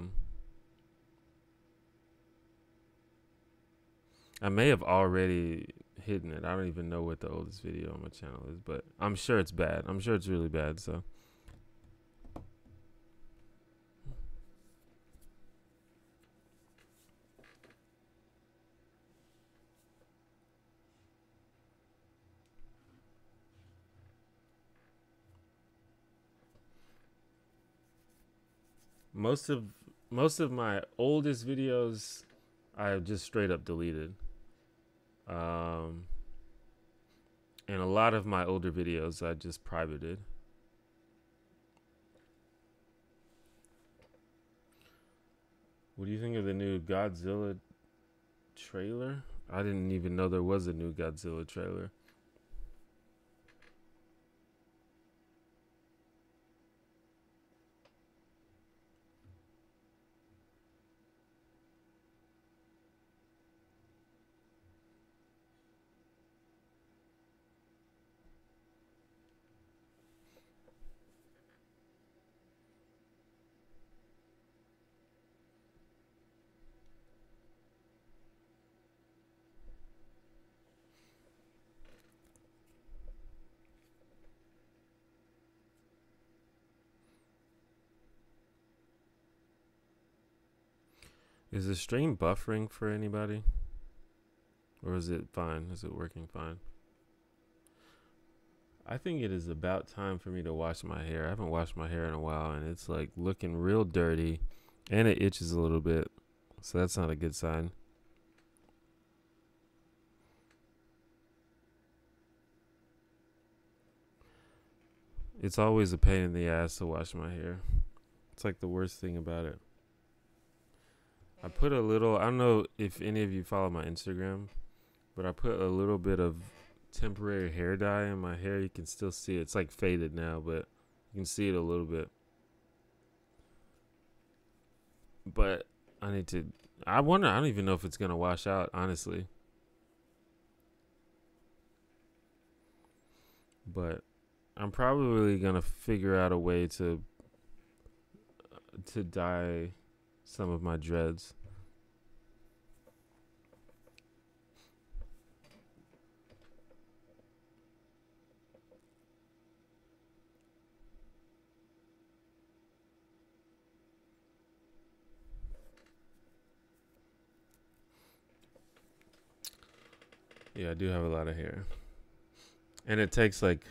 may have already hidden it. I don't even know what the oldest video on my channel is, but I'm sure it's bad. I'm sure it's really bad, so. Most of my oldest videos I just straight up deleted. And a lot of my older videos I just privated. What do you think of the new Godzilla trailer? I didn't even know there was a new Godzilla trailer. Is the stream buffering for anybody? Or is it fine? Is it working fine? I think it is about time for me to wash my hair. I haven't washed my hair in a while, and it's like looking real dirty, and it itches a little bit. So that's not a good sign. It's always a pain in the ass to wash my hair. It's like the worst thing about it. I put a little, I don't know if any of you follow my Instagram, but I put a little bit of temporary hair dye in my hair. You can still see it. It's like faded now, but you can see it a little bit. But I don't even know if it's going to wash out, honestly. But I'm probably going to figure out a way to dye some of my dreads. Yeah, I do have a lot of hair. And it takes like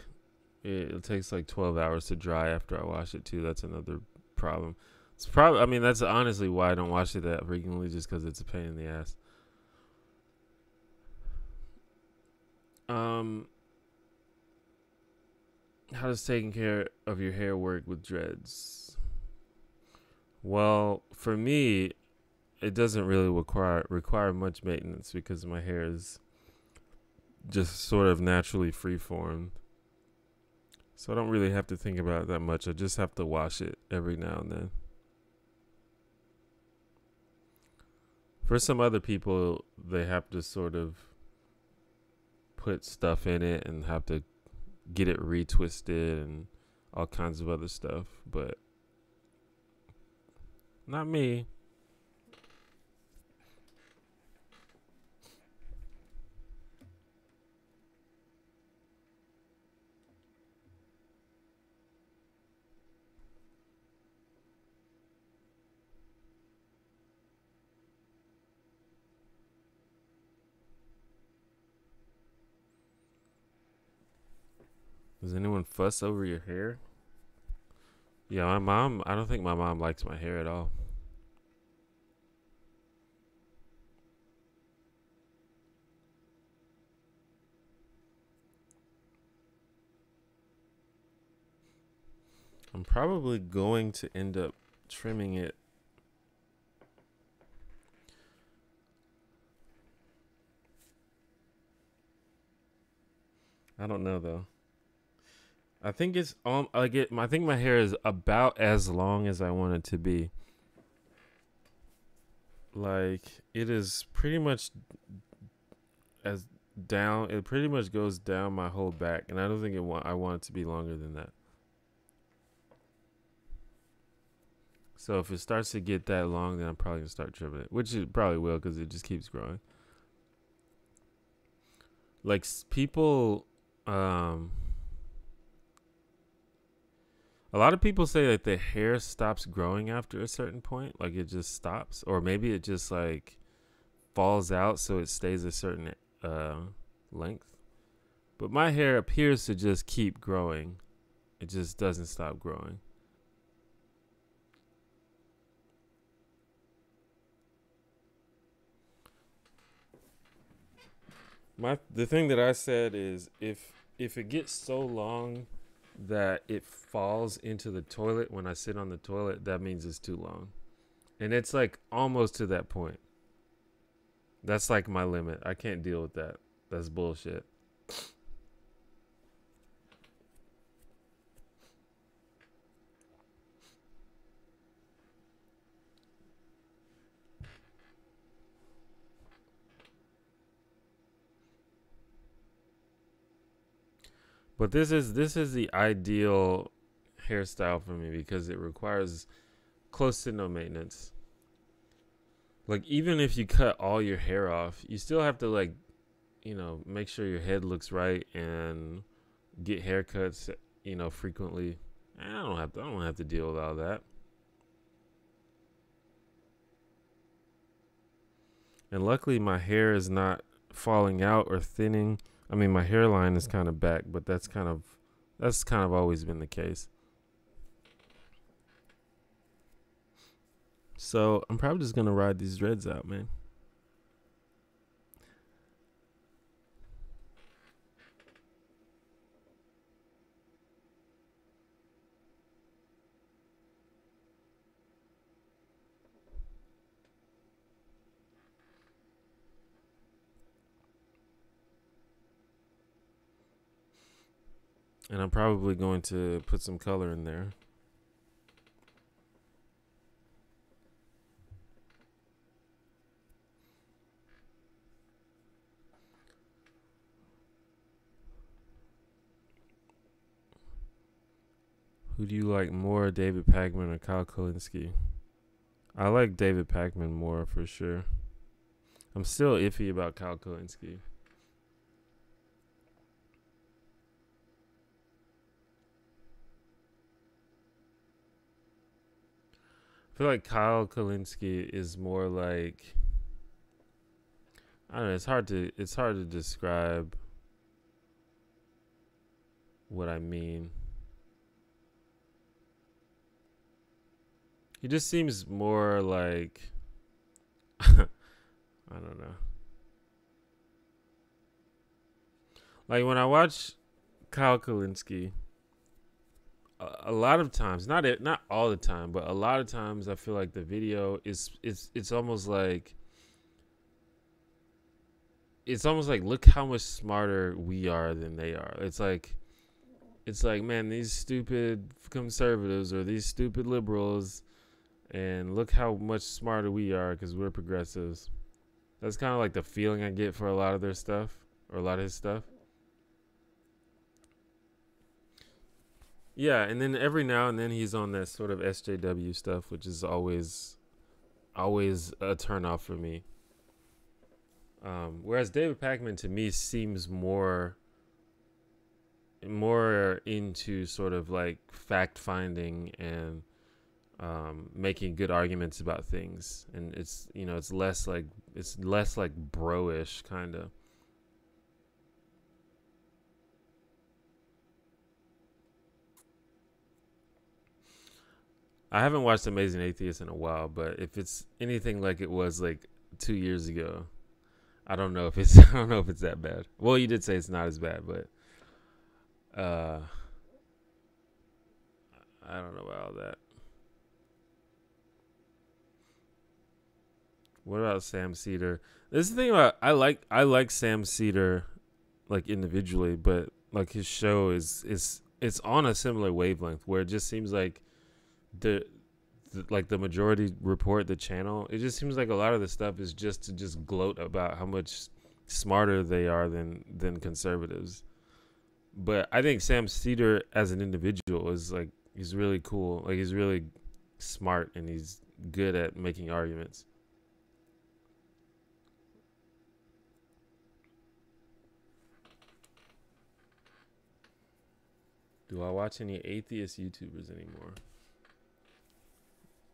12 hours to dry after I wash it too. That's another problem. It's probably. I mean, that's honestly why I don't watch it that frequently, just because it's a pain in the ass. How does taking care of your hair work with dreads? Well, for me, it doesn't really require much maintenance because my hair is just sort of naturally free-formed. So I don't really have to think about it that much. I just have to wash it every now and then. For some other people, they have to sort of put stuff in it and have to get it retwisted and all kinds of other stuff, but not me. Does anyone fuss over your hair? Yeah, my mom, I don't think my mom likes my hair at all. I'm probably going to end up trimming it. I don't know though. I think it's I think my hair is about as long as I want it to be. Like it is pretty much as down. It pretty much goes down my whole back, and I don't think I want it to be longer than that. So if it starts to get that long, then I'm probably gonna start trimming it, which it probably will because it just keeps growing. Like people, a lot of people say that the hair stops growing after a certain point, like it just stops, or maybe it just like falls out so it stays a certain length. But my hair appears to just keep growing. It just doesn't stop growing. The thing that I said is if it gets so long that it falls into the toilet when I sit on the toilet, that means it's too long. And it's like almost to that point. That's like my limit. I can't deal with that. That's bullshit. But this is the ideal hairstyle for me because it requires close to no maintenance. Like even if you cut all your hair off, you still have to like, make sure your head looks right and get haircuts, frequently. I don't have to deal with all that. And luckily my hair is not falling out or thinning. I mean, my hairline is kind of back, but that's kind of always been the case. So I'm probably just gonna ride these dreads out, man. And I'm probably going to put some color in there. Who do you like more, David Pakman or Kyle Kalinske? I like David Pakman more for sure. I'm still iffy about Kyle Kalinske. I feel like Kyle Kalinske is more like, I don't know, it's hard to describe what I mean. He just seems more like I don't know. Like when I watch Kyle Kalinske, a lot of times, not all the time, but a lot of times, I feel like the video it's almost like look how much smarter we are than they are. It's like man, these stupid conservatives or these stupid liberals, and look how much smarter we are because we're progressives. That's kind of like the feeling I get for a lot of their stuff, or a lot of his stuff. Yeah, and then every now and then he's on that sort of SJW stuff, which is always a turnoff for me. Whereas David Pakman to me seems more into sort of like fact finding and making good arguments about things, and it's less like bro-ish kind of. I haven't watched Amazing Atheist in a while, but if it's anything like it was like 2 years ago, I don't know if it's that bad. Well, you did say it's not as bad, but I don't know about all that. What about Sam Cedar? This is the thing about I like Sam Cedar like individually, but like his show is it's on a similar wavelength where it just seems like the Majority Report, the channel, it just seems like a lot of the stuff is just to just gloat about how much smarter they are than conservatives. But I think Sam Cedar as an individual is like, he's really cool. Like he's really smart and he's good at making arguments. Do I watch any atheist YouTubers anymore?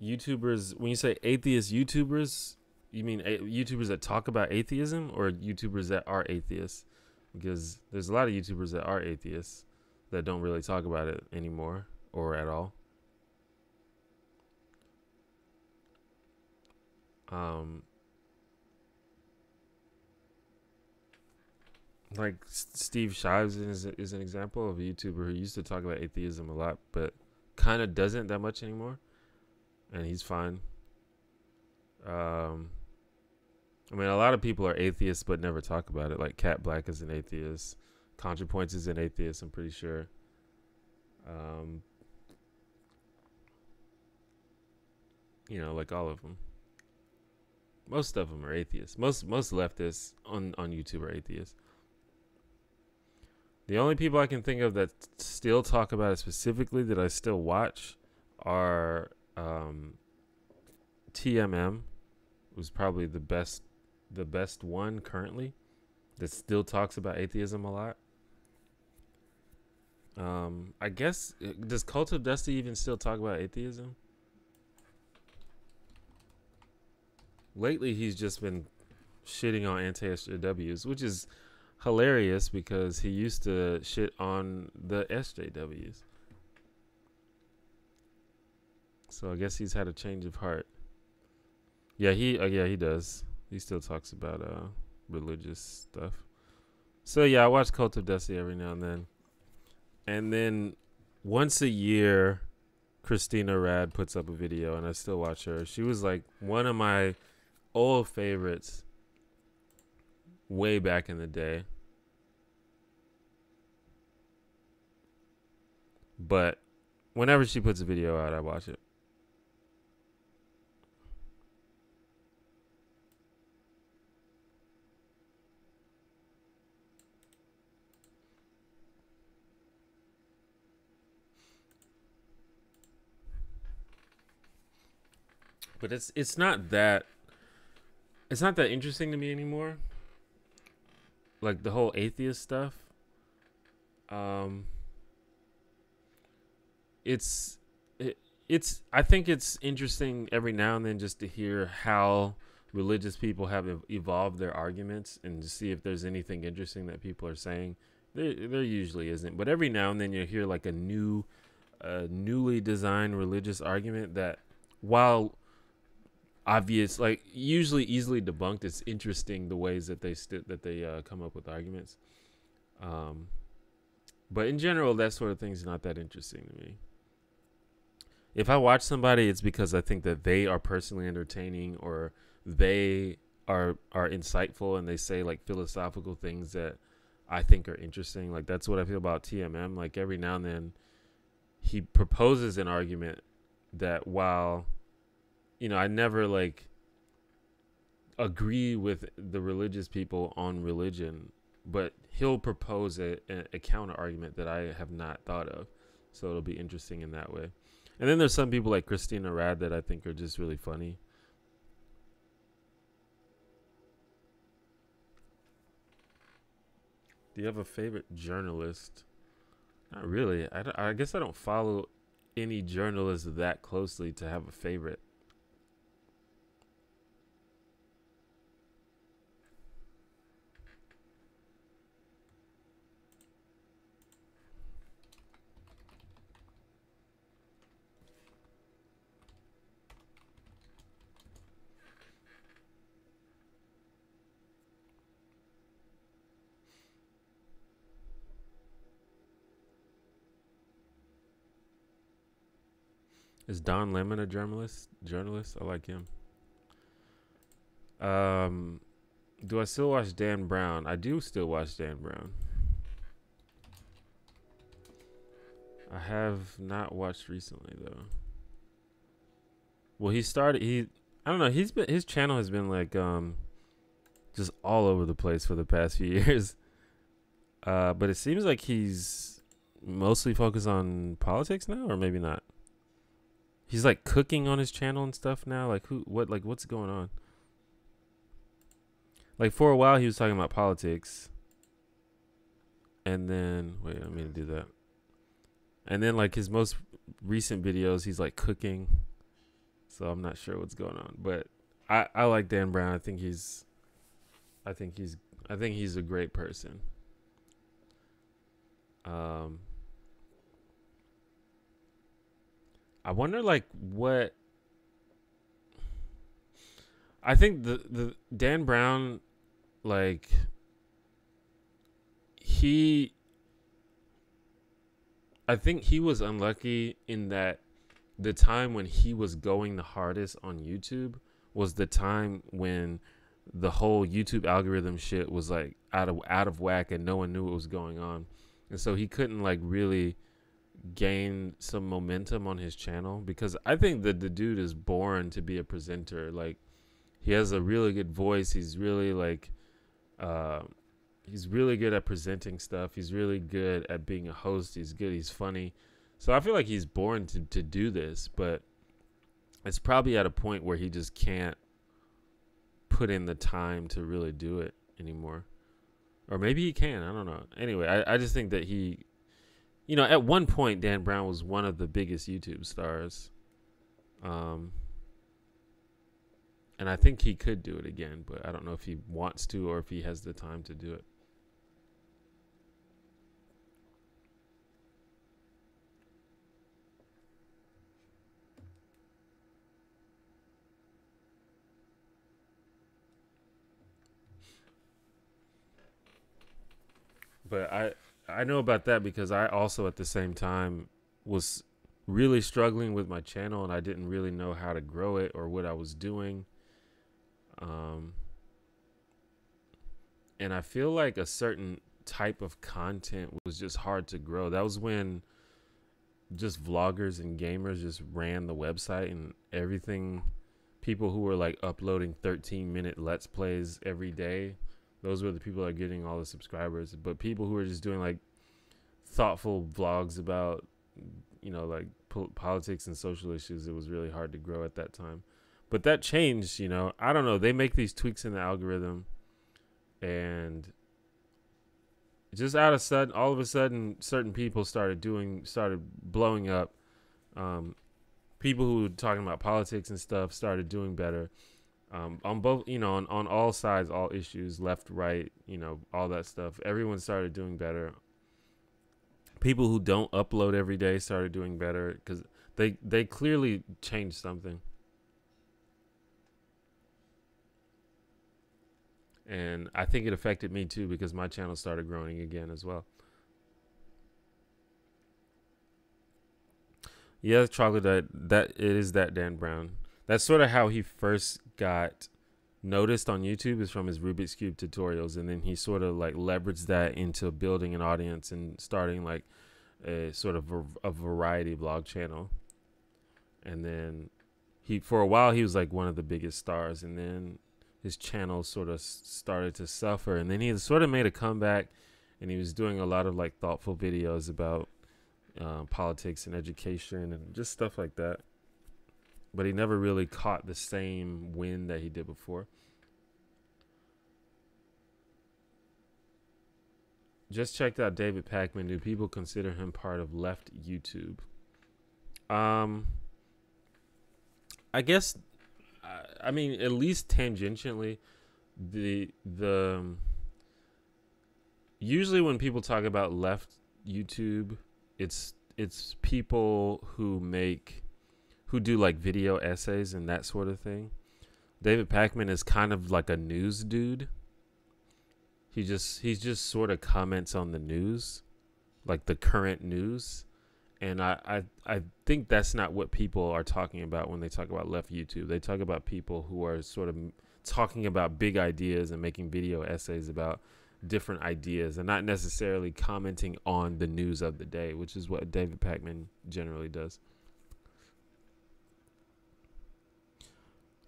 YouTubers, when you say atheist YouTubers, you mean YouTubers that talk about atheism or YouTubers that are atheists? Because there's a lot of YouTubers that are atheists that don't really talk about it anymore or at all. Like Steve Shives is an example of a YouTuber who used to talk about atheism a lot, but kind of doesn't that much anymore, and he's fine. I mean, a lot of people are atheists but never talk about it. Like Cat Black is an atheist, ContraPoints is an atheist, I'm pretty sure. Like all of them. Most of them are atheists. Most leftists on YouTube are atheists. The only people I can think of that still talk about it specifically that I still watch are TMM, who's probably the best one currently that still talks about atheism a lot. I guess, does Cult of Dusty even still talk about atheism? Lately, he's just been shitting on anti-SJWs, which is hilarious because he used to shit on the SJWs. So I guess he's had a change of heart. Yeah, he does. He still talks about religious stuff. So yeah, I watch Cult of Dusty every now and then. And then once a year, Christina Rad puts up a video, and I still watch her. She was like one of my old favorites way back in the day. But whenever she puts a video out, I watch it. But it's not that interesting to me anymore. Like the whole atheist stuff. I think it's interesting every now and then just to hear how religious people have evolved their arguments and to see if there's anything interesting that people are saying. There usually isn't, but every now and then you hear like a newly designed religious argument that while obvious, like usually easily debunked, it's interesting the ways that they come up with arguments. But in general, that sort of thing is not that interesting to me. If I watch somebody, it's because I think that they are personally entertaining, or they are insightful, and they say like philosophical things that I think are interesting. Like that's what I feel about TMM. Like every now and then he proposes an argument that, while I never like agree with the religious people on religion, but he'll propose a counter argument that I have not thought of. So it'll be interesting in that way. And then there's some people like Christina Rad that I think are just really funny. Do you have a favorite journalist? Not really. I guess I don't follow any journalists that closely to have a favorite. Is Don Lemon a journalist? I like him. Do I still watch Dan Brown? I do still watch Dan Brown. I have not watched recently though. Well, I don't know, his channel has been like just all over the place for the past few years. But it seems like he's mostly focused on politics now, or maybe not. He's like cooking on his channel and stuff now. Like what's going on? Like for a while he was talking about politics. And then wait, I mean to do that. And then like his most recent videos, he's like cooking. So I'm not sure what's going on. But I like Dan Brown. I think he's a great person. I wonder like what I think the Dan Brown, like I think he was unlucky in that the time when he was going the hardest on YouTube was the time when the whole YouTube algorithm shit was like out of whack and no one knew what was going on. And so he couldn't like really gain some momentum on his channel, because I think that the dude is born to be a presenter. Like he has a really good voice. He's really like he's really good at presenting stuff. He's really good at being a host. He's funny. So I feel like he's born to do this, but it's probably at a point where he just can't put in the time to really do it anymore. Or maybe he can. I don't know. Anyway, I just think that he, at one point, Dan Brown was one of the biggest YouTube stars. And I think he could do it again, but I don't know if he wants to or if he has the time to do it. But I know about that because I also at the same time was really struggling with my channel, and I didn't really know how to grow it or what I was doing. And I feel like a certain type of content was just hard to grow. That was when just vloggers and gamers just ran the website, and everything. People who were like uploading 13-minute Let's Plays every day, those were the people that are getting all the subscribers. But people who were just doing like thoughtful vlogs about, like politics and social issues, it was really hard to grow at that time. But that changed, I don't know. They make these tweaks in the algorithm, and just all of a sudden, certain people started blowing up. People who were talking about politics and stuff started doing better. On both, on all sides, all issues, left, right, all that stuff. Everyone started doing better. People who don't upload every day started doing better because they clearly changed something. And I think it affected me too because my channel started growing again as well. Yeah, chocolate that it is that Dan Brown. That's sort of how he first got noticed on YouTube, is from his Rubik's Cube tutorials, and then he sort of like leveraged that into building an audience and starting like a sort of a variety vlog channel. And then for a while he was like one of the biggest stars, and then his channel sort of started to suffer, and then he sort of made a comeback, and he was doing a lot of like thoughtful videos about politics and education and just stuff like that. But he never really caught the same wind that he did before. Just checked out David Pakman. Do people consider him part of left YouTube? I guess, I mean, at least tangentially, usually when people talk about left YouTube, it's people who do like video essays and that sort of thing. David Pakman is kind of like a news dude. He just sort of comments on the news, like the current news. And I think that's not what people are talking about when they talk about left YouTube. They talk about people who are sort of talking about big ideas and making video essays about different ideas, and not necessarily commenting on the news of the day, which is what David Pakman generally does.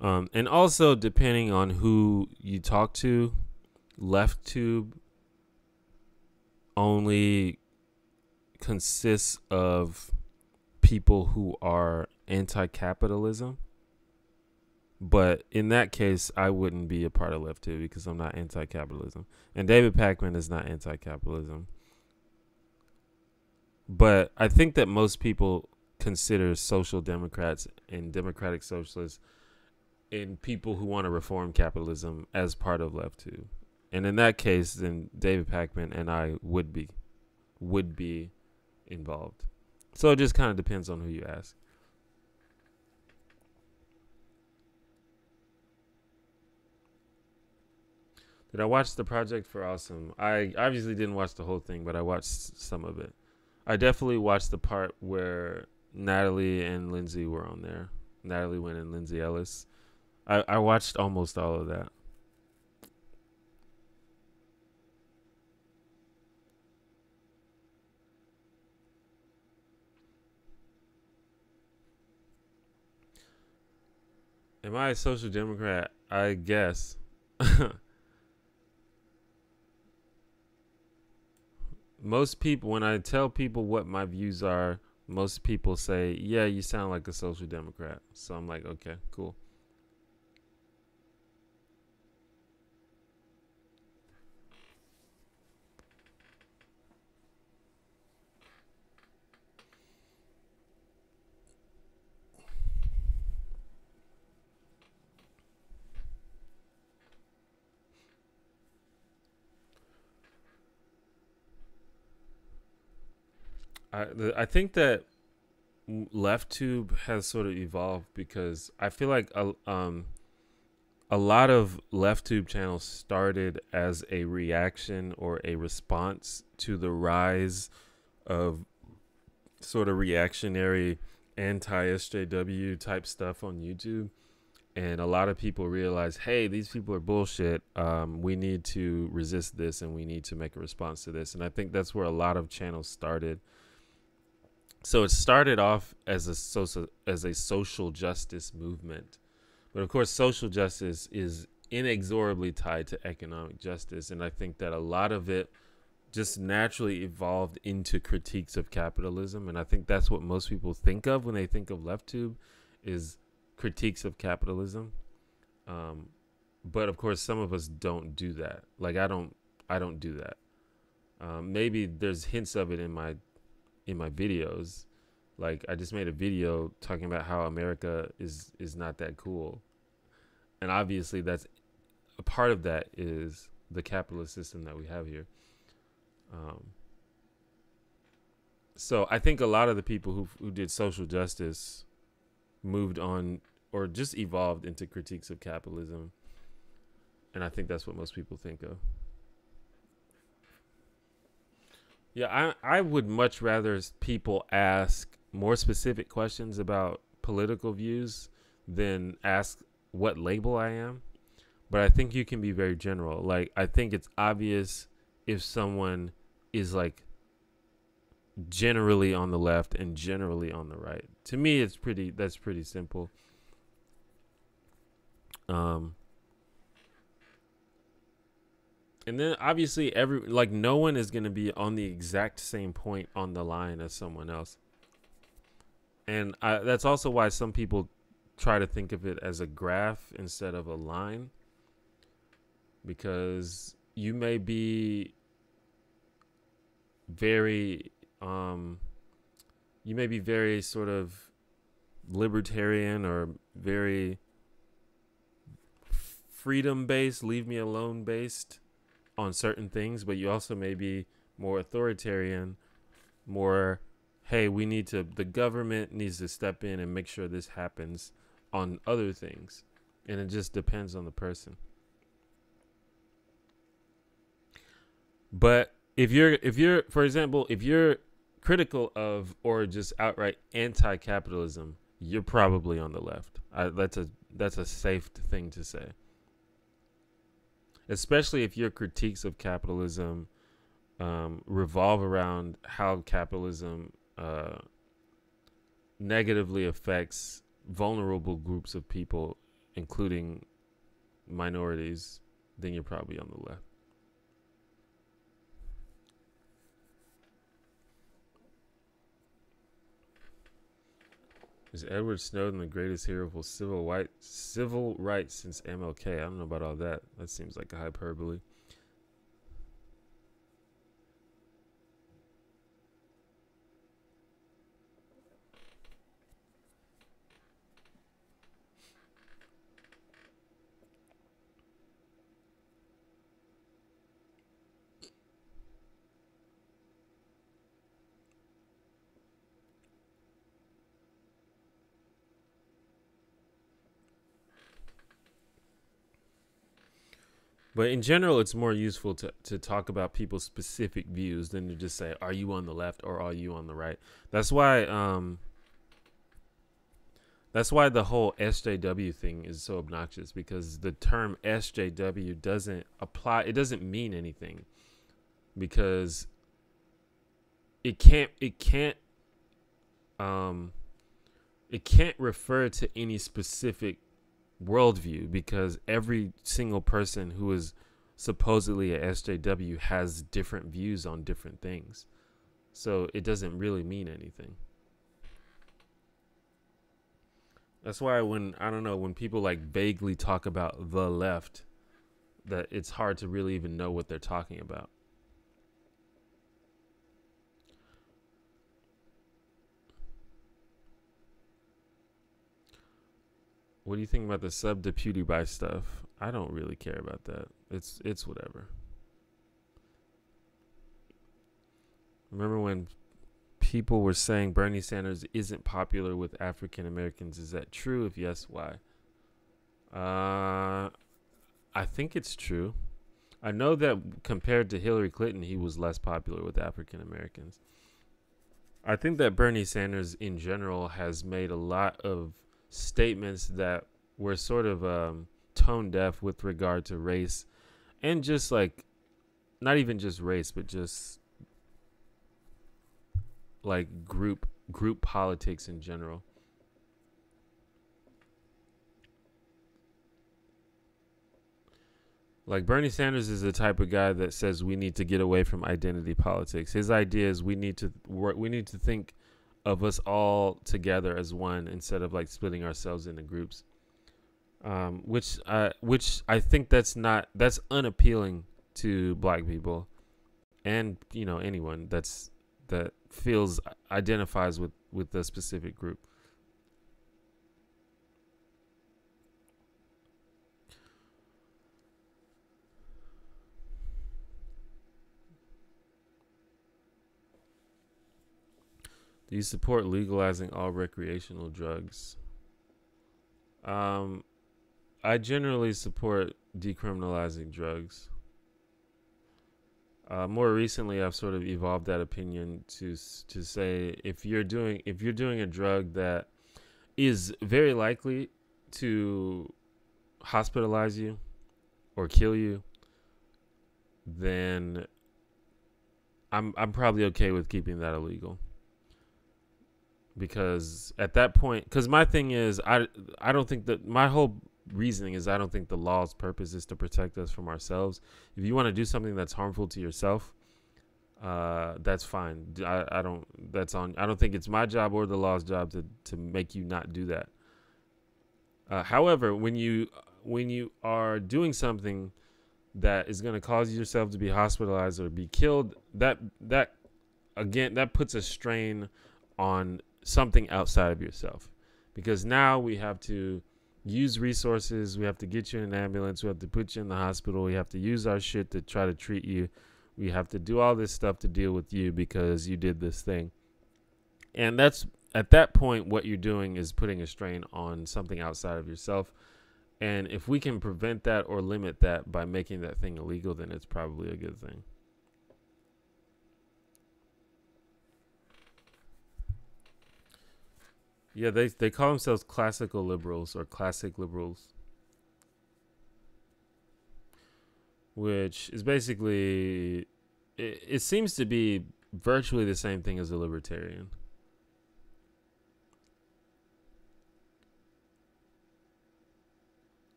And also, depending on who you talk to, LeftTube only consists of people who are anti-capitalism. But in that case, I wouldn't be a part of LeftTube because I'm not anti-capitalism. And David Pakman is not anti-capitalism. But I think that most people consider social democrats and democratic socialists and people who want to reform capitalism as part of LeftTube. And in that case, then David Pakman and I would be involved. So it just kind of depends on who you ask. Did I watch The Project for Awesome? I obviously didn't watch the whole thing, but I watched some of it. I definitely watched the part where Natalie and Lindsay were on there. Natalie Wynn and Lindsay Ellis. I watched almost all of that. Am I a social democrat? I guess. Most people, when I tell people what my views are, most people say, yeah, you sound like a social democrat. So I'm like, okay, cool. I think that LeftTube has sort of evolved because I feel like a lot of LeftTube channels started as a reaction or a response to the rise of sort of reactionary anti-SJW type stuff on YouTube. And a lot of people realize, hey, these people are bullshit. We need to resist this and we need to make a response to this. And I think that's where a lot of channels started. So it started off as a social justice movement. But of course, social justice is inexorably tied to economic justice. And I think that a lot of it just naturally evolved into critiques of capitalism. And I think that's what most people think of when they think of LeftTube, is critiques of capitalism. But of course, some of us don't do that. Like I don't do that. Maybe there's hints of it in my videos. Like I just made a video talking about how America is not that cool. And obviously that's a part of that is the capitalist system that we have here. So I think a lot of the people who did social justice moved on or just evolved into critiques of capitalism. And I think that's what most people think of. Yeah, I would much rather people ask more specific questions about political views than ask what label I am. But I think you can be very general. Like, I think it's obvious if someone is like generally on the left and generally on the right. To me, that's pretty simple. And then obviously no one is going to be on the exact same point on the line as someone else. And that's also why some people try to think of it as a graph instead of a line, because you may be very sort of libertarian or very freedom based, leave me alone based on certain things, but you also may be more authoritarian, more, hey, the government needs to step in and make sure this happens on other things. And it just depends on the person. But if you're, for example, if you're critical of or just outright anti-capitalism, you're probably on the left. That's a safe thing to say. Especially if your critiques of capitalism revolve around how capitalism negatively affects vulnerable groups of people, including minorities, then you're probably on the left. Is Edward Snowden the greatest hero for civil rights since MLK? I don't know about all that. That seems like a hyperbole. But in general, it's more useful to talk about people's specific views than to just say, are you on the left or are you on the right? That's why the whole SJW thing is so obnoxious, because the term SJW doesn't apply. It doesn't mean anything, because it can't refer to any specific worldview, because every single person who is supposedly a SJW has different views on different things. So it doesn't really mean anything. That's why when people like vaguely talk about the left, that it's hard to really even know what they're talking about. What do you think about the sub to PewDiePie stuff? I don't really care about that. It's whatever. Remember when people were saying Bernie Sanders isn't popular with African Americans? Is that true? If yes, why? I think it's true. I know that compared to Hillary Clinton, he was less popular with African Americans. I think that Bernie Sanders in general has made a lot of statements that were sort of tone deaf with regard to race, and just like not even just race, but just like group politics in general. Like Bernie Sanders is the type of guy that says we need to get away from identity politics. His idea is we need to think of us all together as one instead of like splitting ourselves into groups. Which I think that's unappealing to black people, and anyone that identifies with a specific group. Do you support legalizing all recreational drugs? I generally support decriminalizing drugs. More recently, I've sort of evolved that opinion to say if you're doing a drug that is very likely to hospitalize you or kill you, then I'm probably okay with keeping that illegal. Because at that point, because my thing is, I don't think that my whole reasoning is I don't think the law's purpose is to protect us from ourselves. If you want to do something that's harmful to yourself, that's fine. I don't. That's on. I don't think it's my job or the law's job to make you not do that. However, when you are doing something that is going to cause yourself to be hospitalized or be killed, that again, that puts a strain on something outside of yourself, because now we have to use resources, we have to get you in an ambulance, we have to put you in the hospital, we have to use our shit to try to treat you, we have to do all this stuff to deal with you because you did this thing. And that's, at that point, what you're doing is putting a strain on something outside of yourself. And if we can prevent that or limit that by making that thing illegal, then it's probably a good thing. Yeah, they call themselves classical liberals or classic liberals, which is basically, it seems to be virtually the same thing as a libertarian.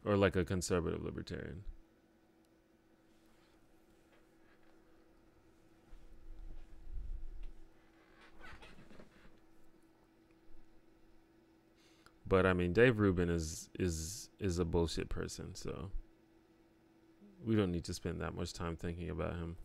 Or like a conservative libertarian. But I mean, Dave Rubin is a bullshit person, so we don't need to spend that much time thinking about him.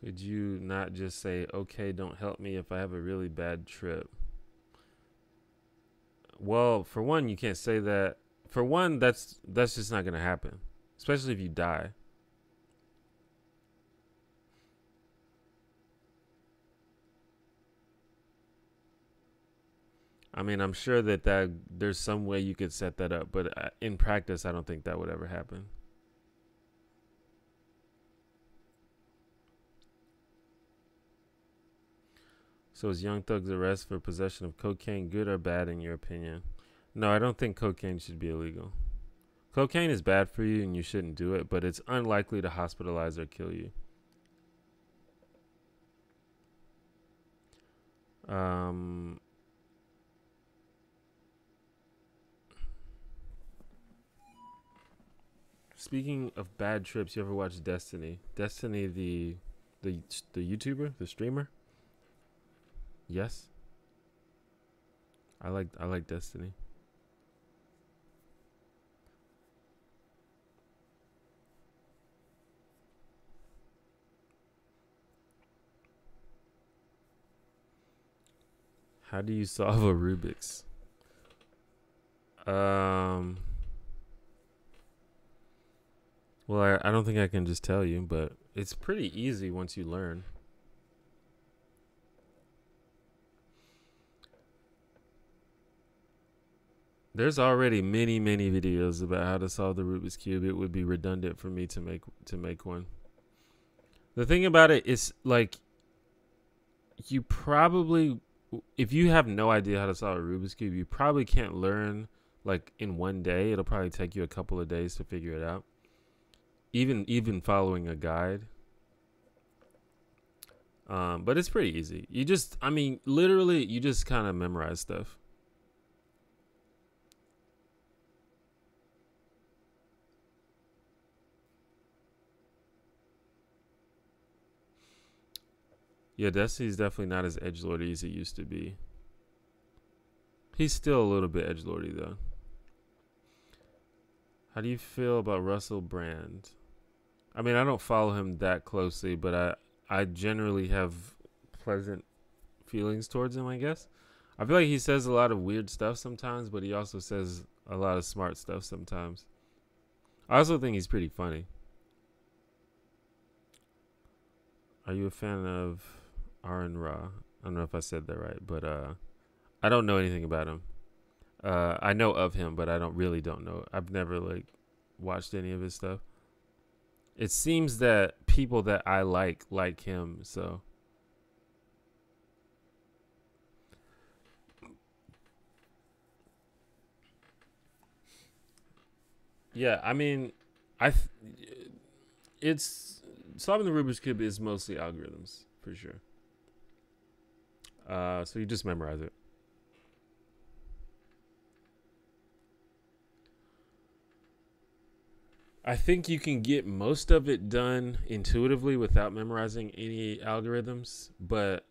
Could you not just say, okay, don't help me if I have a really bad trip? Well, for one, you can't say that. For one, that's just not going to happen, especially if you die. I mean, I'm sure that there's some way you could set that up, but in practice, I don't think that would ever happen. So is Young Thug's arrest for possession of cocaine good or bad in your opinion? No, I don't think cocaine should be illegal. Cocaine is bad for you and you shouldn't do it, but it's unlikely to hospitalize or kill you. Speaking of bad trips, you ever watch Destiny? Destiny, the YouTuber, the streamer? Yes. I like Destiny. How do you solve a Rubik's? Well, I don't think I can just tell you, but it's pretty easy once you learn. There's already many videos about how to solve the Rubik's Cube. It would be redundant for me to make one. The thing about it is, like, you probably, if you have no idea how to solve a Rubik's Cube, you probably can't learn like in one day. It'll probably take you a couple of days to figure it out. Even following a guide. But it's pretty easy. You just, I mean, literally, you just kind of memorize stuff. Yeah, Destiny's definitely not as edgelordy as it used to be. He's still a little bit edgelordy though. How do you feel about Russell Brand? I mean, I don't follow him that closely, but I generally have pleasant feelings towards him, I guess. I feel like he says a lot of weird stuff sometimes, but he also says a lot of smart stuff sometimes. I also think he's pretty funny. Are you a fan of Aaron Ra? I don't know if I said that right, but I don't know anything about him. I know of him, but I don't know. I've never like watched any of his stuff. It seems that people that I like him, so. Yeah, I mean, it's solving the Rubik's Cube is mostly algorithms for sure. So you just memorize it. I think you can get most of it done intuitively without memorizing any algorithms, but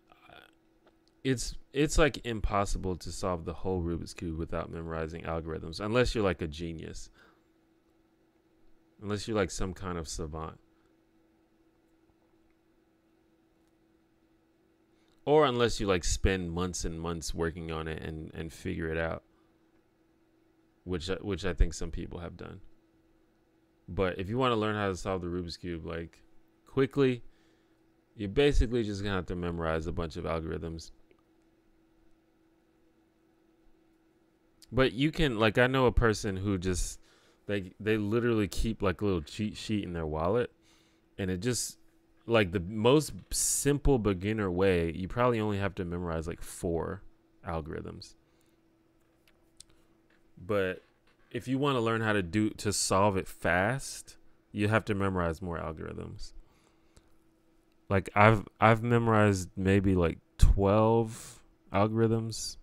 it's like impossible to solve the whole Rubik's Cube without memorizing algorithms, unless you're like a genius. Unless you're like some kind of savant. Or unless you like spend months and months working on it and figure it out. Which I think some people have done. But if you want to learn how to solve the Rubik's Cube like quickly, you're basically just going to have to memorize a bunch of algorithms. But you can, like, I know a person who just, they literally keep like a little cheat sheet in their wallet. And it just, like the most simple beginner way, you probably only have to memorize like 4 algorithms. But if you want to learn how to solve it fast, you have to memorize more algorithms. Like I've memorized maybe like 12 algorithms.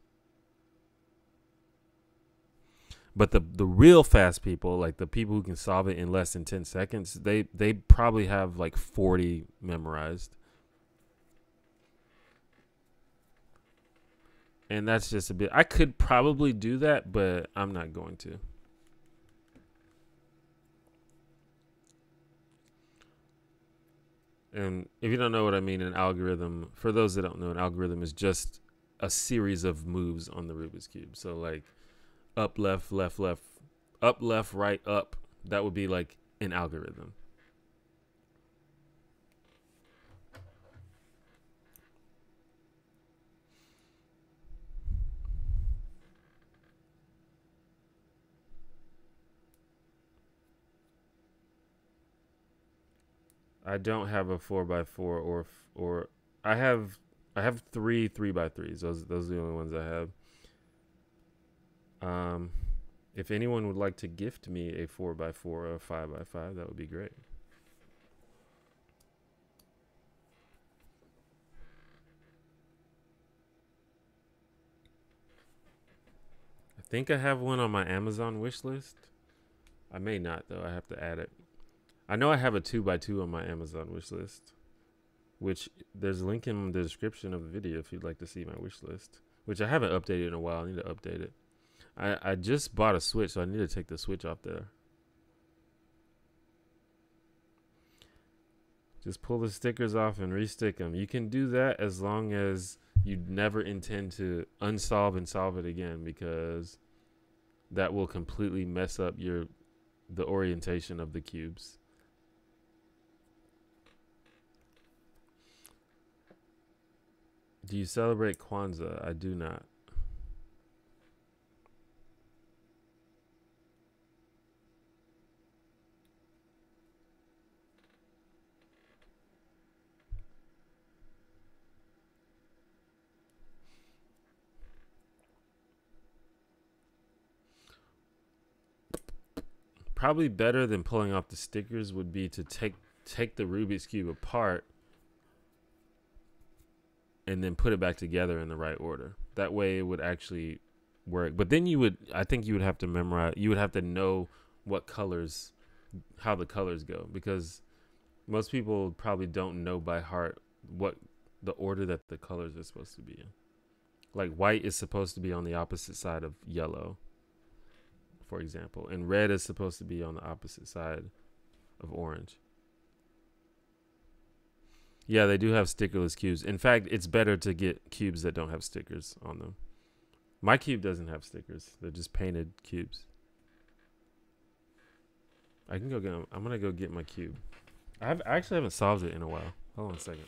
But the real fast people, like the people who can solve it in less than 10 seconds, they probably have like 40 memorized. And that's just a bit. I could probably do that, but I'm not going to. And if you don't know what I mean, an algorithm, for those that don't know, an algorithm is just a series of moves on the Rubik's Cube. So like up, left, left, left, up, left, right, up. That would be like an algorithm. I don't have a 4x4 or I have 3 3x3s. Those are the only ones I have. If anyone would like to gift me a 4x4 or a 5x5, that would be great. I think I have one on my Amazon wish list. I may not though. I have to add it. I know I have a 2x2 on my Amazon wish list, which there's a link in the description of the video if you'd like to see my wish list, which I haven't updated in a while. I need to update it. I just bought a Switch, so I need to take the Switch off there. Just pull the stickers off and restick them. You can do that as long as you never intend to unsolve and solve it again, because that will completely mess up the orientation of the cubes. Do you celebrate Kwanzaa? I do not. Probably better than pulling off the stickers would be to take the Rubik's Cube apart and then put it back together in the right order. That way it would actually work. But then I think you would have to memorize, you would have to know what colors, how the colors go, because most people probably don't know by heart what the order that the colors are supposed to be in. Like white is supposed to be on the opposite side of yellow, for example, and red is supposed to be on the opposite side of orange. Yeah, they do have stickerless cubes. In fact, it's better to get cubes that don't have stickers on them. My cube doesn't have stickers. They're just painted cubes. I can go get them. I'm going to go get my cube. I actually haven't solved it in a while. Hold on a second.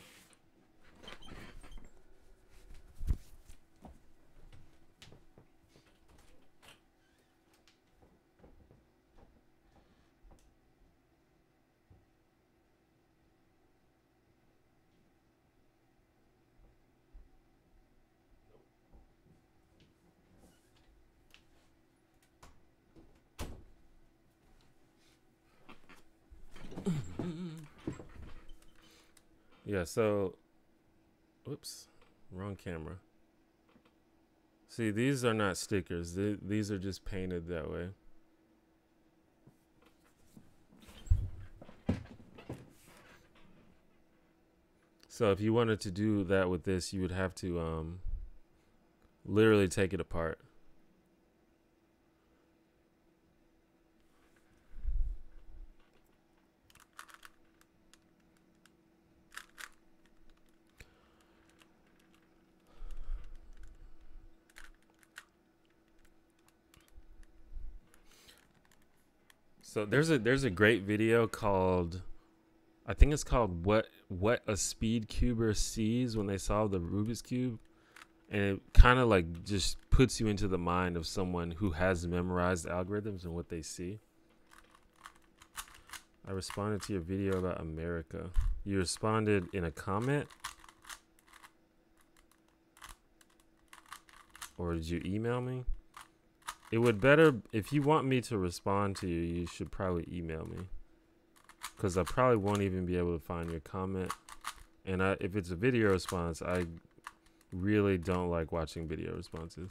Yeah, so, whoops, wrong camera. See, these are not stickers. These are just painted that way. So if you wanted to do that with this, you would have to literally take it apart. So there's a great video called, I think it's called what a speed cuber sees when they solve the Rubik's Cube, and it kind of like just puts you into the mind of someone who has memorized algorithms and what they see. I responded to your video about America. You responded in a comment? Or did you email me? It would better, if you want me to respond to you, you should probably email me. Because I probably won't even be able to find your comment. And if it's a video response, I really don't like watching video responses.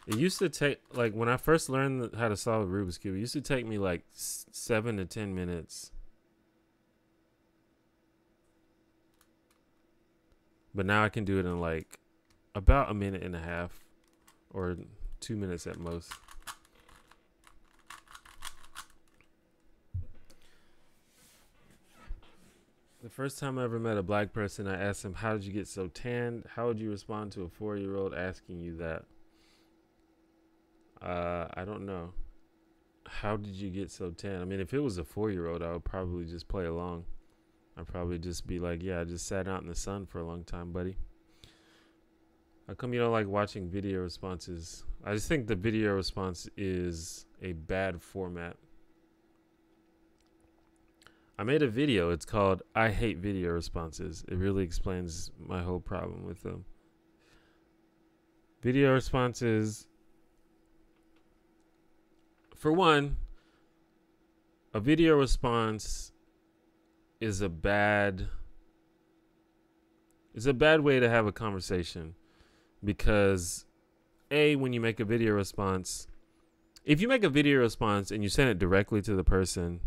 It used to take, like, when I first learned how to solve a Rubik's Cube, it used to take me like 7 to 10 minutes. But now I can do it in like about a minute and a half or 2 minutes at most. The first time I ever met a black person, I asked him, "How did you get so tanned?" How would you respond to a 4-year-old asking you that? I don't know. How did you get so tan? I mean, if it was a 4-year-old, I would probably just play along. I'd probably just be like, yeah, I just sat out in the sun for a long time, buddy. How come you don't like watching video responses? I just think the video response is a bad format. I made a video. It's called I Hate Video Responses. It really explains my whole problem with them. Video responses, for one, a video response is a bad way to have a conversation, because when you make a video response, if you make a video response and you send it directly to the person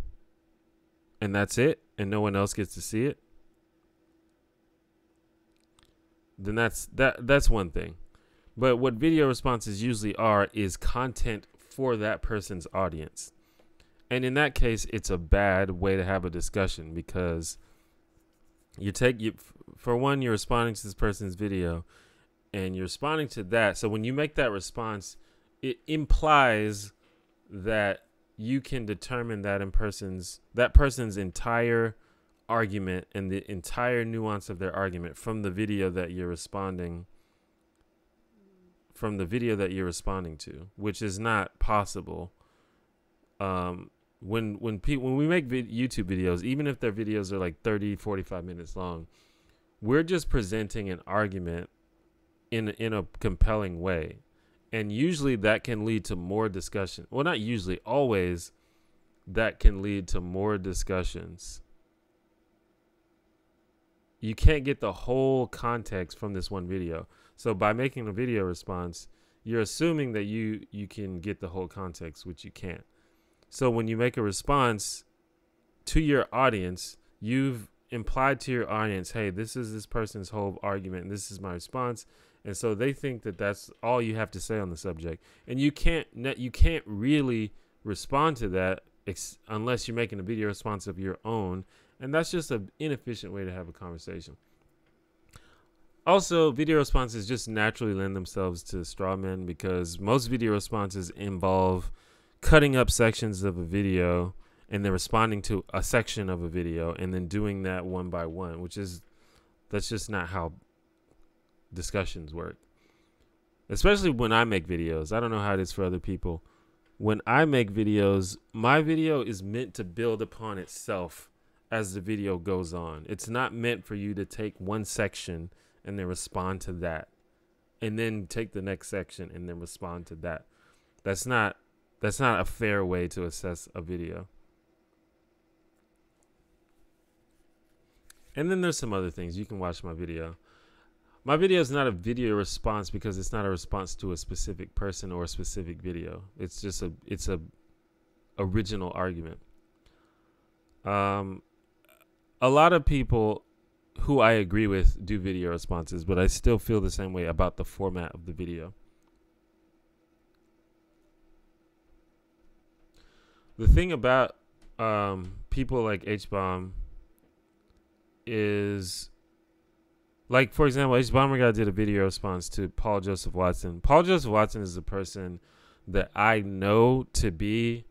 and that's it and no one else gets to see it, then that's one thing. But what video responses usually are is content for that person's audience. And in that case, it's a bad way to have a discussion, because for one, you're responding to this person's video and you're responding to that. So when you make that response, it implies that you can determine that person's entire argument and the entire nuance of their argument from the video that you're responding to, which is not possible. When we make YouTube videos, even if their videos are like 30, 45 minutes long, we're just presenting an argument in a compelling way. And usually that can lead to more discussion. Well, not usually, always that can lead to more discussions. You can't get the whole context from this one video. So by making a video response, you're assuming that you can get the whole context, which you can't. So when you make a response to your audience, you've implied to your audience, hey, this is this person's whole argument, and this is my response. And so they think that that's all you have to say on the subject. And you can't really respond to that unless you're making a video response of your own. And that's just an inefficient way to have a conversation. Also, video responses just naturally lend themselves to straw men because most video responses involve cutting up sections of a video and then responding to a section of a video and then doing that one by one, that's just not how discussions work. Especially when I make videos. I don't know how it is for other people. When I make videos, my video is meant to build upon itself as the video goes on. It's not meant for you to take one section and then respond to that, and then take the next section and then respond to that. That's not a fair way to assess a video. And then there's some other things. You can watch my video. My video is not a video response because it's not a response to a specific person or a specific video. It's just it's a original argument. A lot of people who I agree with do video responses, but I still feel the same way about the format of the video. The thing about people like H-Bomb is, like, for example, H-Bomber guy did a video response to Paul Joseph Watson. Paul Joseph Watson is a person that I know to be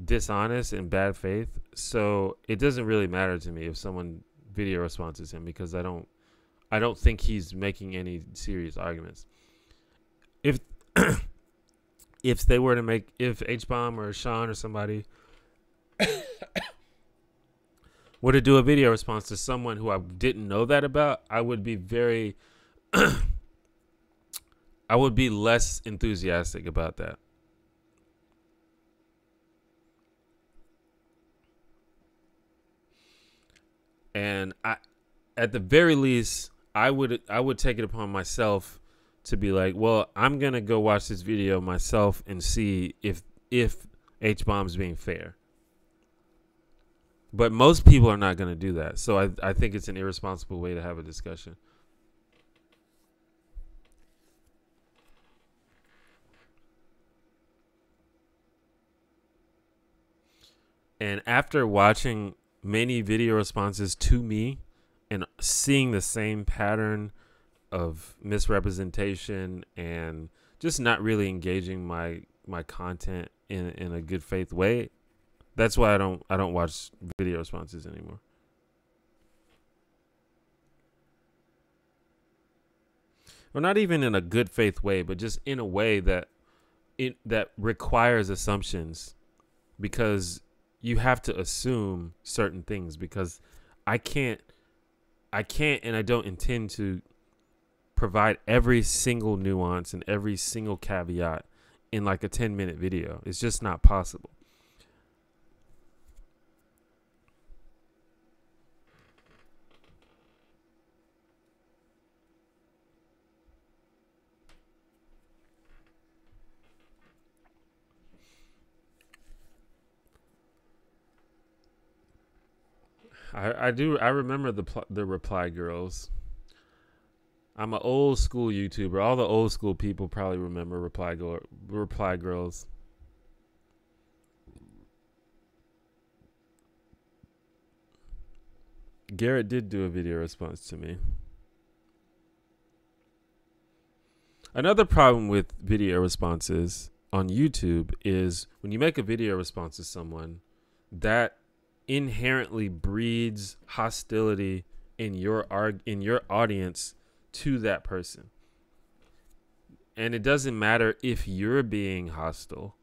dishonest and bad faith, so it doesn't really matter to me if someone video responses him because I don't think he's making any serious arguments. If they were to make, if H-Bomb or Sean or somebody were to do a video response to someone who I didn't know that about, I would be very I would be less enthusiastic about that. And at the very least, I would take it upon myself to be like, well, I'm gonna go watch this video myself and see if H-Bomb's being fair. But most people are not gonna do that, so I think it's an irresponsible way to have a discussion. And after watching many video responses to me and seeing the same pattern of misrepresentation and just not really engaging my content in a good faith way, that's why I don't watch video responses anymore. Well, not even in a good faith way, but just in a way that that requires assumptions, because you have to assume certain things, because I can't and I don't intend to provide every single nuance and every single caveat in like a 10-minute video. It's just not possible. I remember the reply girls. I'm an old school YouTuber. All the old school people probably remember reply girls. Garrett did do a video response to me. Another problem with video responses on YouTube is when you make a video response to someone, that inherently breeds hostility in your audience to that person. And it doesn't matter if you're being hostile,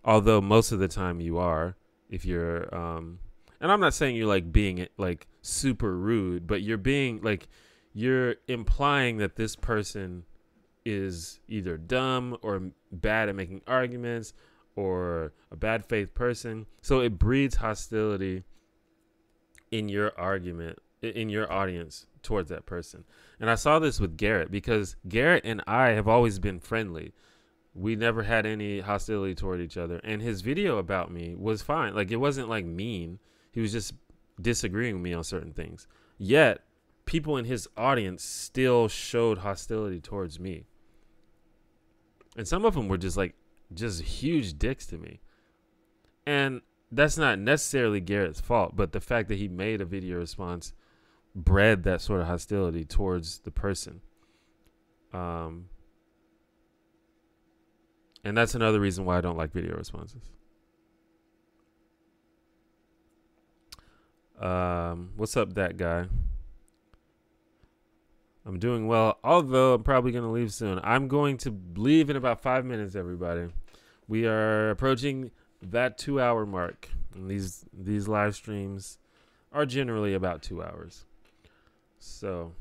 although most of the time you are. If you're and I'm not saying you're like being like super rude, but you're being like, you're implying that this person is either dumb or bad at making arguments, or a bad faith person. So it breeds hostility in your argument, in your audience towards that person. And I saw this with Garrett, because Garrett and I have always been friendly. We never had any hostility toward each other. And his video about me was fine. Like, it wasn't like mean. He was just disagreeing with me on certain things. Yet people in his audience still showed hostility towards me. And some of them were just huge dicks to me. And that's not necessarily Garrett's fault, but the fact that he made a video response bred that sort of hostility towards the person. And that's another reason why I don't like video responses. What's up, that guy? I'm doing well, although I'm probably going to leave soon. I'm going to leave in about 5 minutes, everybody. We are approaching that 2-hour mark. And these live streams are generally about 2 hours. So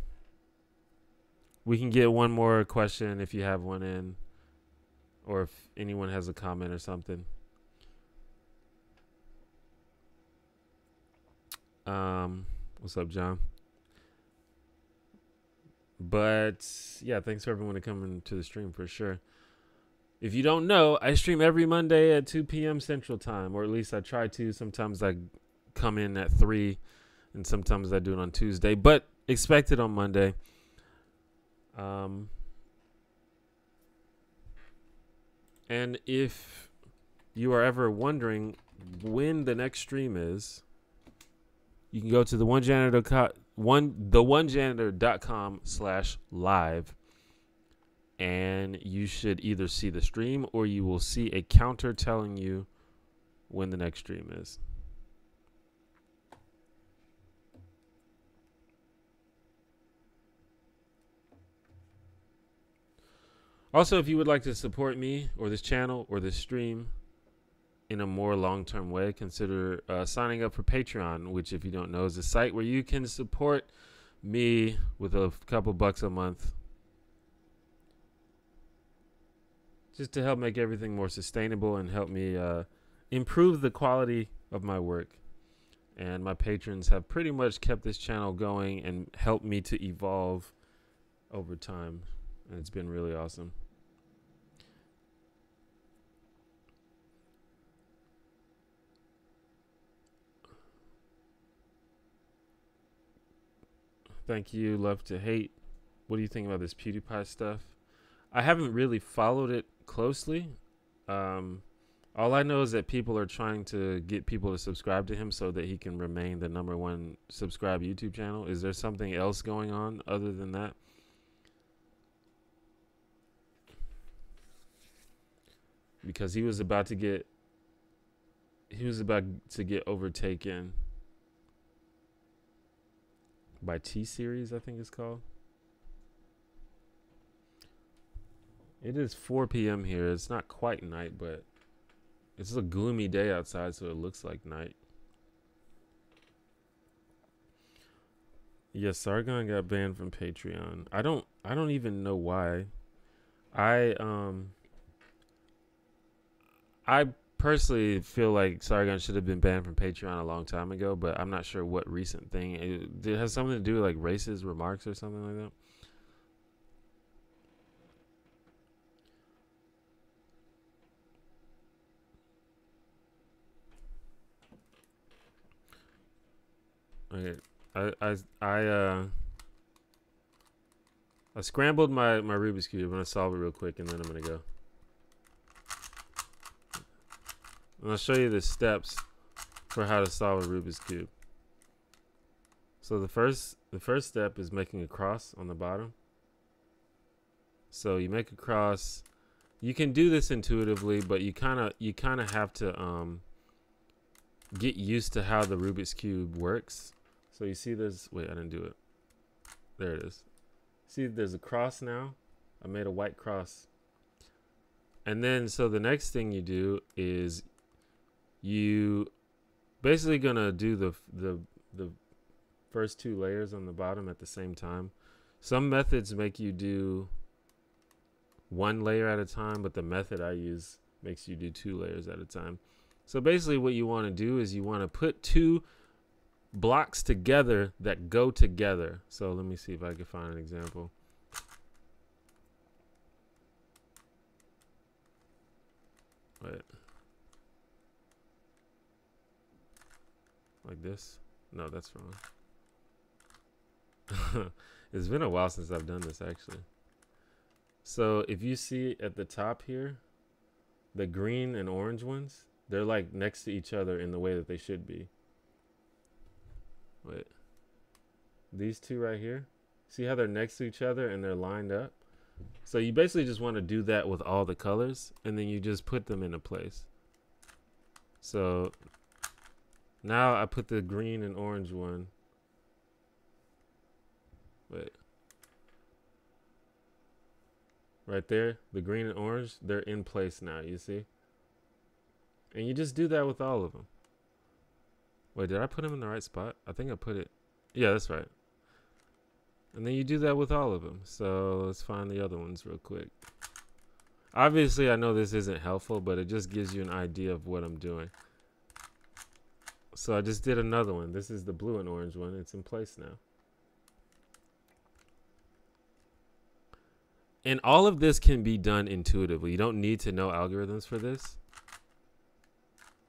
we can get one more question if you have one in, or if anyone has a comment or something. What's up, John? But yeah, thanks for everyone to coming to the stream for sure. If you don't know, I stream every Monday at 2 p.m. Central Time, or at least I try to. Sometimes I come in at 3, and sometimes I do it on Tuesday, but expect it on Monday. And if you are ever wondering when the next stream is, you can go to theonejanitor.com/live, and you should either see the stream or you will see a counter telling you when the next stream is. Also, if you would like to support me or this channel or this stream in a more long-term way, consider signing up for Patreon, which, if you don't know, is a site where you can support me with a couple bucks a month, just to help make everything more sustainable and help me improve the quality of my work. And my patrons have pretty much kept this channel going and helped me to evolve over time, and it's been really awesome. Thank you, Love to Hate. What do you think about this PewDiePie stuff? I haven't really followed it closely. All I know is that people are trying to get people to subscribe to him so that he can remain the #1 subscribed YouTube channel. Is there something else going on other than that? Because he was about to get overtaken by T-Series, I think it's called. It is 4 p.m. here. It's not quite night, but it's a gloomy day outside, so it looks like night. Yes, Sargon got banned from Patreon. I don't even know why. I personally feel like Sargon should have been banned from Patreon a long time ago, but I'm not sure what recent thing. It has something to do with like racist remarks or something like that. Okay, I scrambled my Rubik's Cube. I'm gonna solve it real quick, and then I'm gonna go. And I'll show you the steps for how to solve a Rubik's Cube. So the first step is making a cross on the bottom. So you make a cross. You can do this intuitively, but you kind of have to get used to how the Rubik's Cube works. So you see there's, wait, I didn't do it. There it is. See, there's a cross now. I made a white cross. And then, so the next thing you do is you basically gonna do the first 2 layers on the bottom at the same time. Some methods make you do 1 layer at a time, but the method I use Makes you do 2 layers at a time. So basically what you want to do is you want to put 2 blocks together that go together. So let me see if I can find an example. Wait. Like this? No, that's wrong. It's been a while since I've done this actually. So if you see at the top here, the green and orange ones, they're like next to each other in the way that they should be. Wait. These 2 right here, see how they're next to each other and they're lined up? So you basically just want to do that with all the colors, and then you just put them into place. So now I put the green and orange one. Wait. Right there, the green and orange, they're in place now, you see? And you just do that with all of them. Wait, did I put them in the right spot? I think I put it. Yeah, that's right. And then you do that with all of them. So let's find the other ones real quick. Obviously, I know this isn't helpful, but it just gives you an idea of what I'm doing. So I just did another one. This is the blue and orange one. It's in place now. And all of this can be done intuitively. You don't need to know algorithms for this.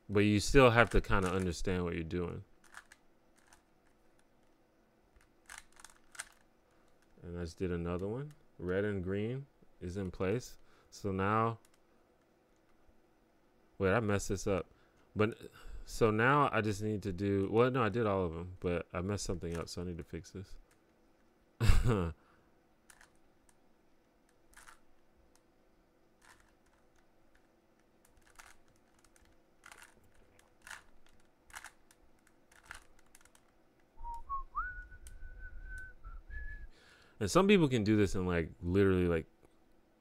But you still have to kind of understand what you're doing. And I just did another one. Red and green is in place. So now, wait, I messed this up. But so now I just need to do, well, no, I did all of them, but I messed something up, so I need to fix this. And some people can do this in like literally like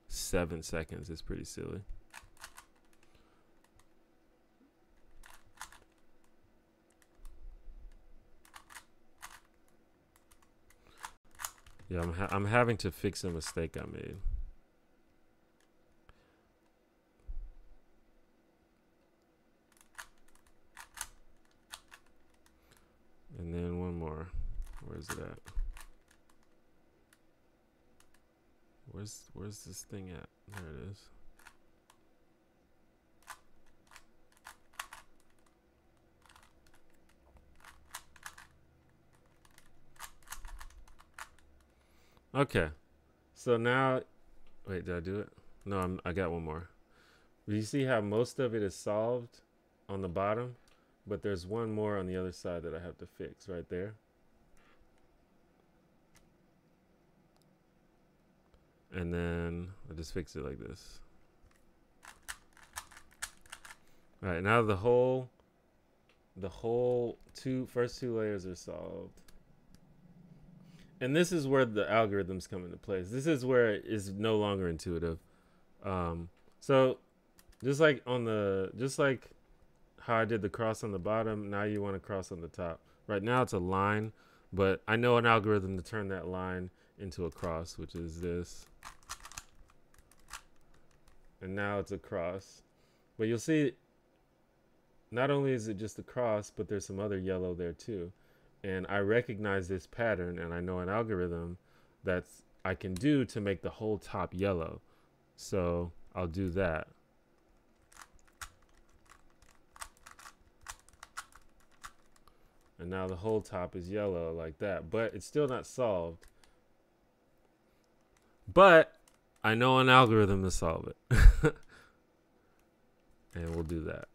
7 seconds. It's pretty silly. Yeah, I'm having to fix a mistake I made. And then one more. Where's it at? Where's this thing at? There it is. Okay. So now, wait, did I do it? No, I got one more. You see how most of it is solved on the bottom, but there's one more on the other side that I have to fix right there. And then I just fix it like this. All right, now the first two layers are solved. And this is where the algorithms come into place. This is where it is no longer intuitive. So just like how I did the cross on the bottom, now you want to cross on the top. Right now it's a line, but I know an algorithm to turn that line into a cross, which is this. And now it's a cross. But you'll see, not only is it just a cross, but there's some other yellow there too. And I recognize this pattern, and I know an algorithm that I can do to make the whole top yellow. So I'll do that. And now the whole top is yellow like that, but it's still not solved. But I know an algorithm to solve it. And we'll do that.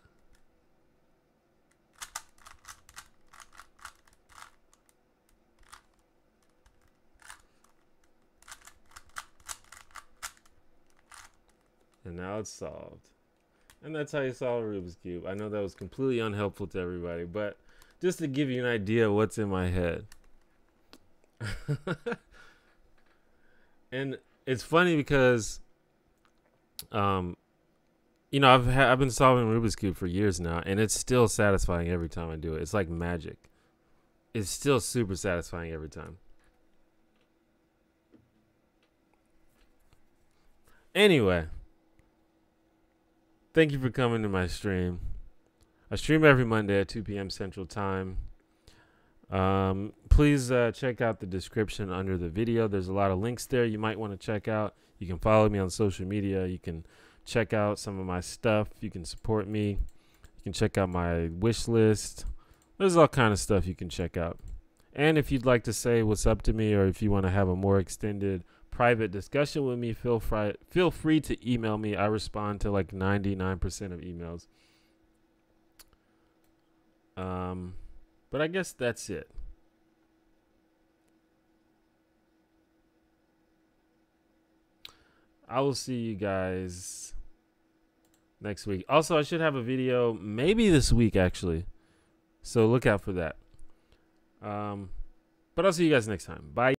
And now it's solved. And that's how you solve a Rubik's Cube. I know that was completely unhelpful to everybody, but just to give you an idea of what's in my head. And it's funny because, you know, I've been solving Rubik's Cube for years now, and it's still satisfying every time I do it. It's like magic. It's still super satisfying every time. Anyway. thank you for coming to my stream. I stream every Monday at 2 p.m. Central Time. Please check out the description under the video. There's a lot of links there you might want to check out. You can follow me on social media. You can check out some of my stuff. You can support me. You can check out my wish list. There's all kind of stuff you can check out. And if you'd like to say what's up to me, or if you want to have a more extended private discussion with me, feel free to email me. I respond to like 99% of emails. But I guess that's it. I will see you guys next week. Also, I should have a video maybe this week, actually. So look out for that. But I'll see you guys next time. Bye.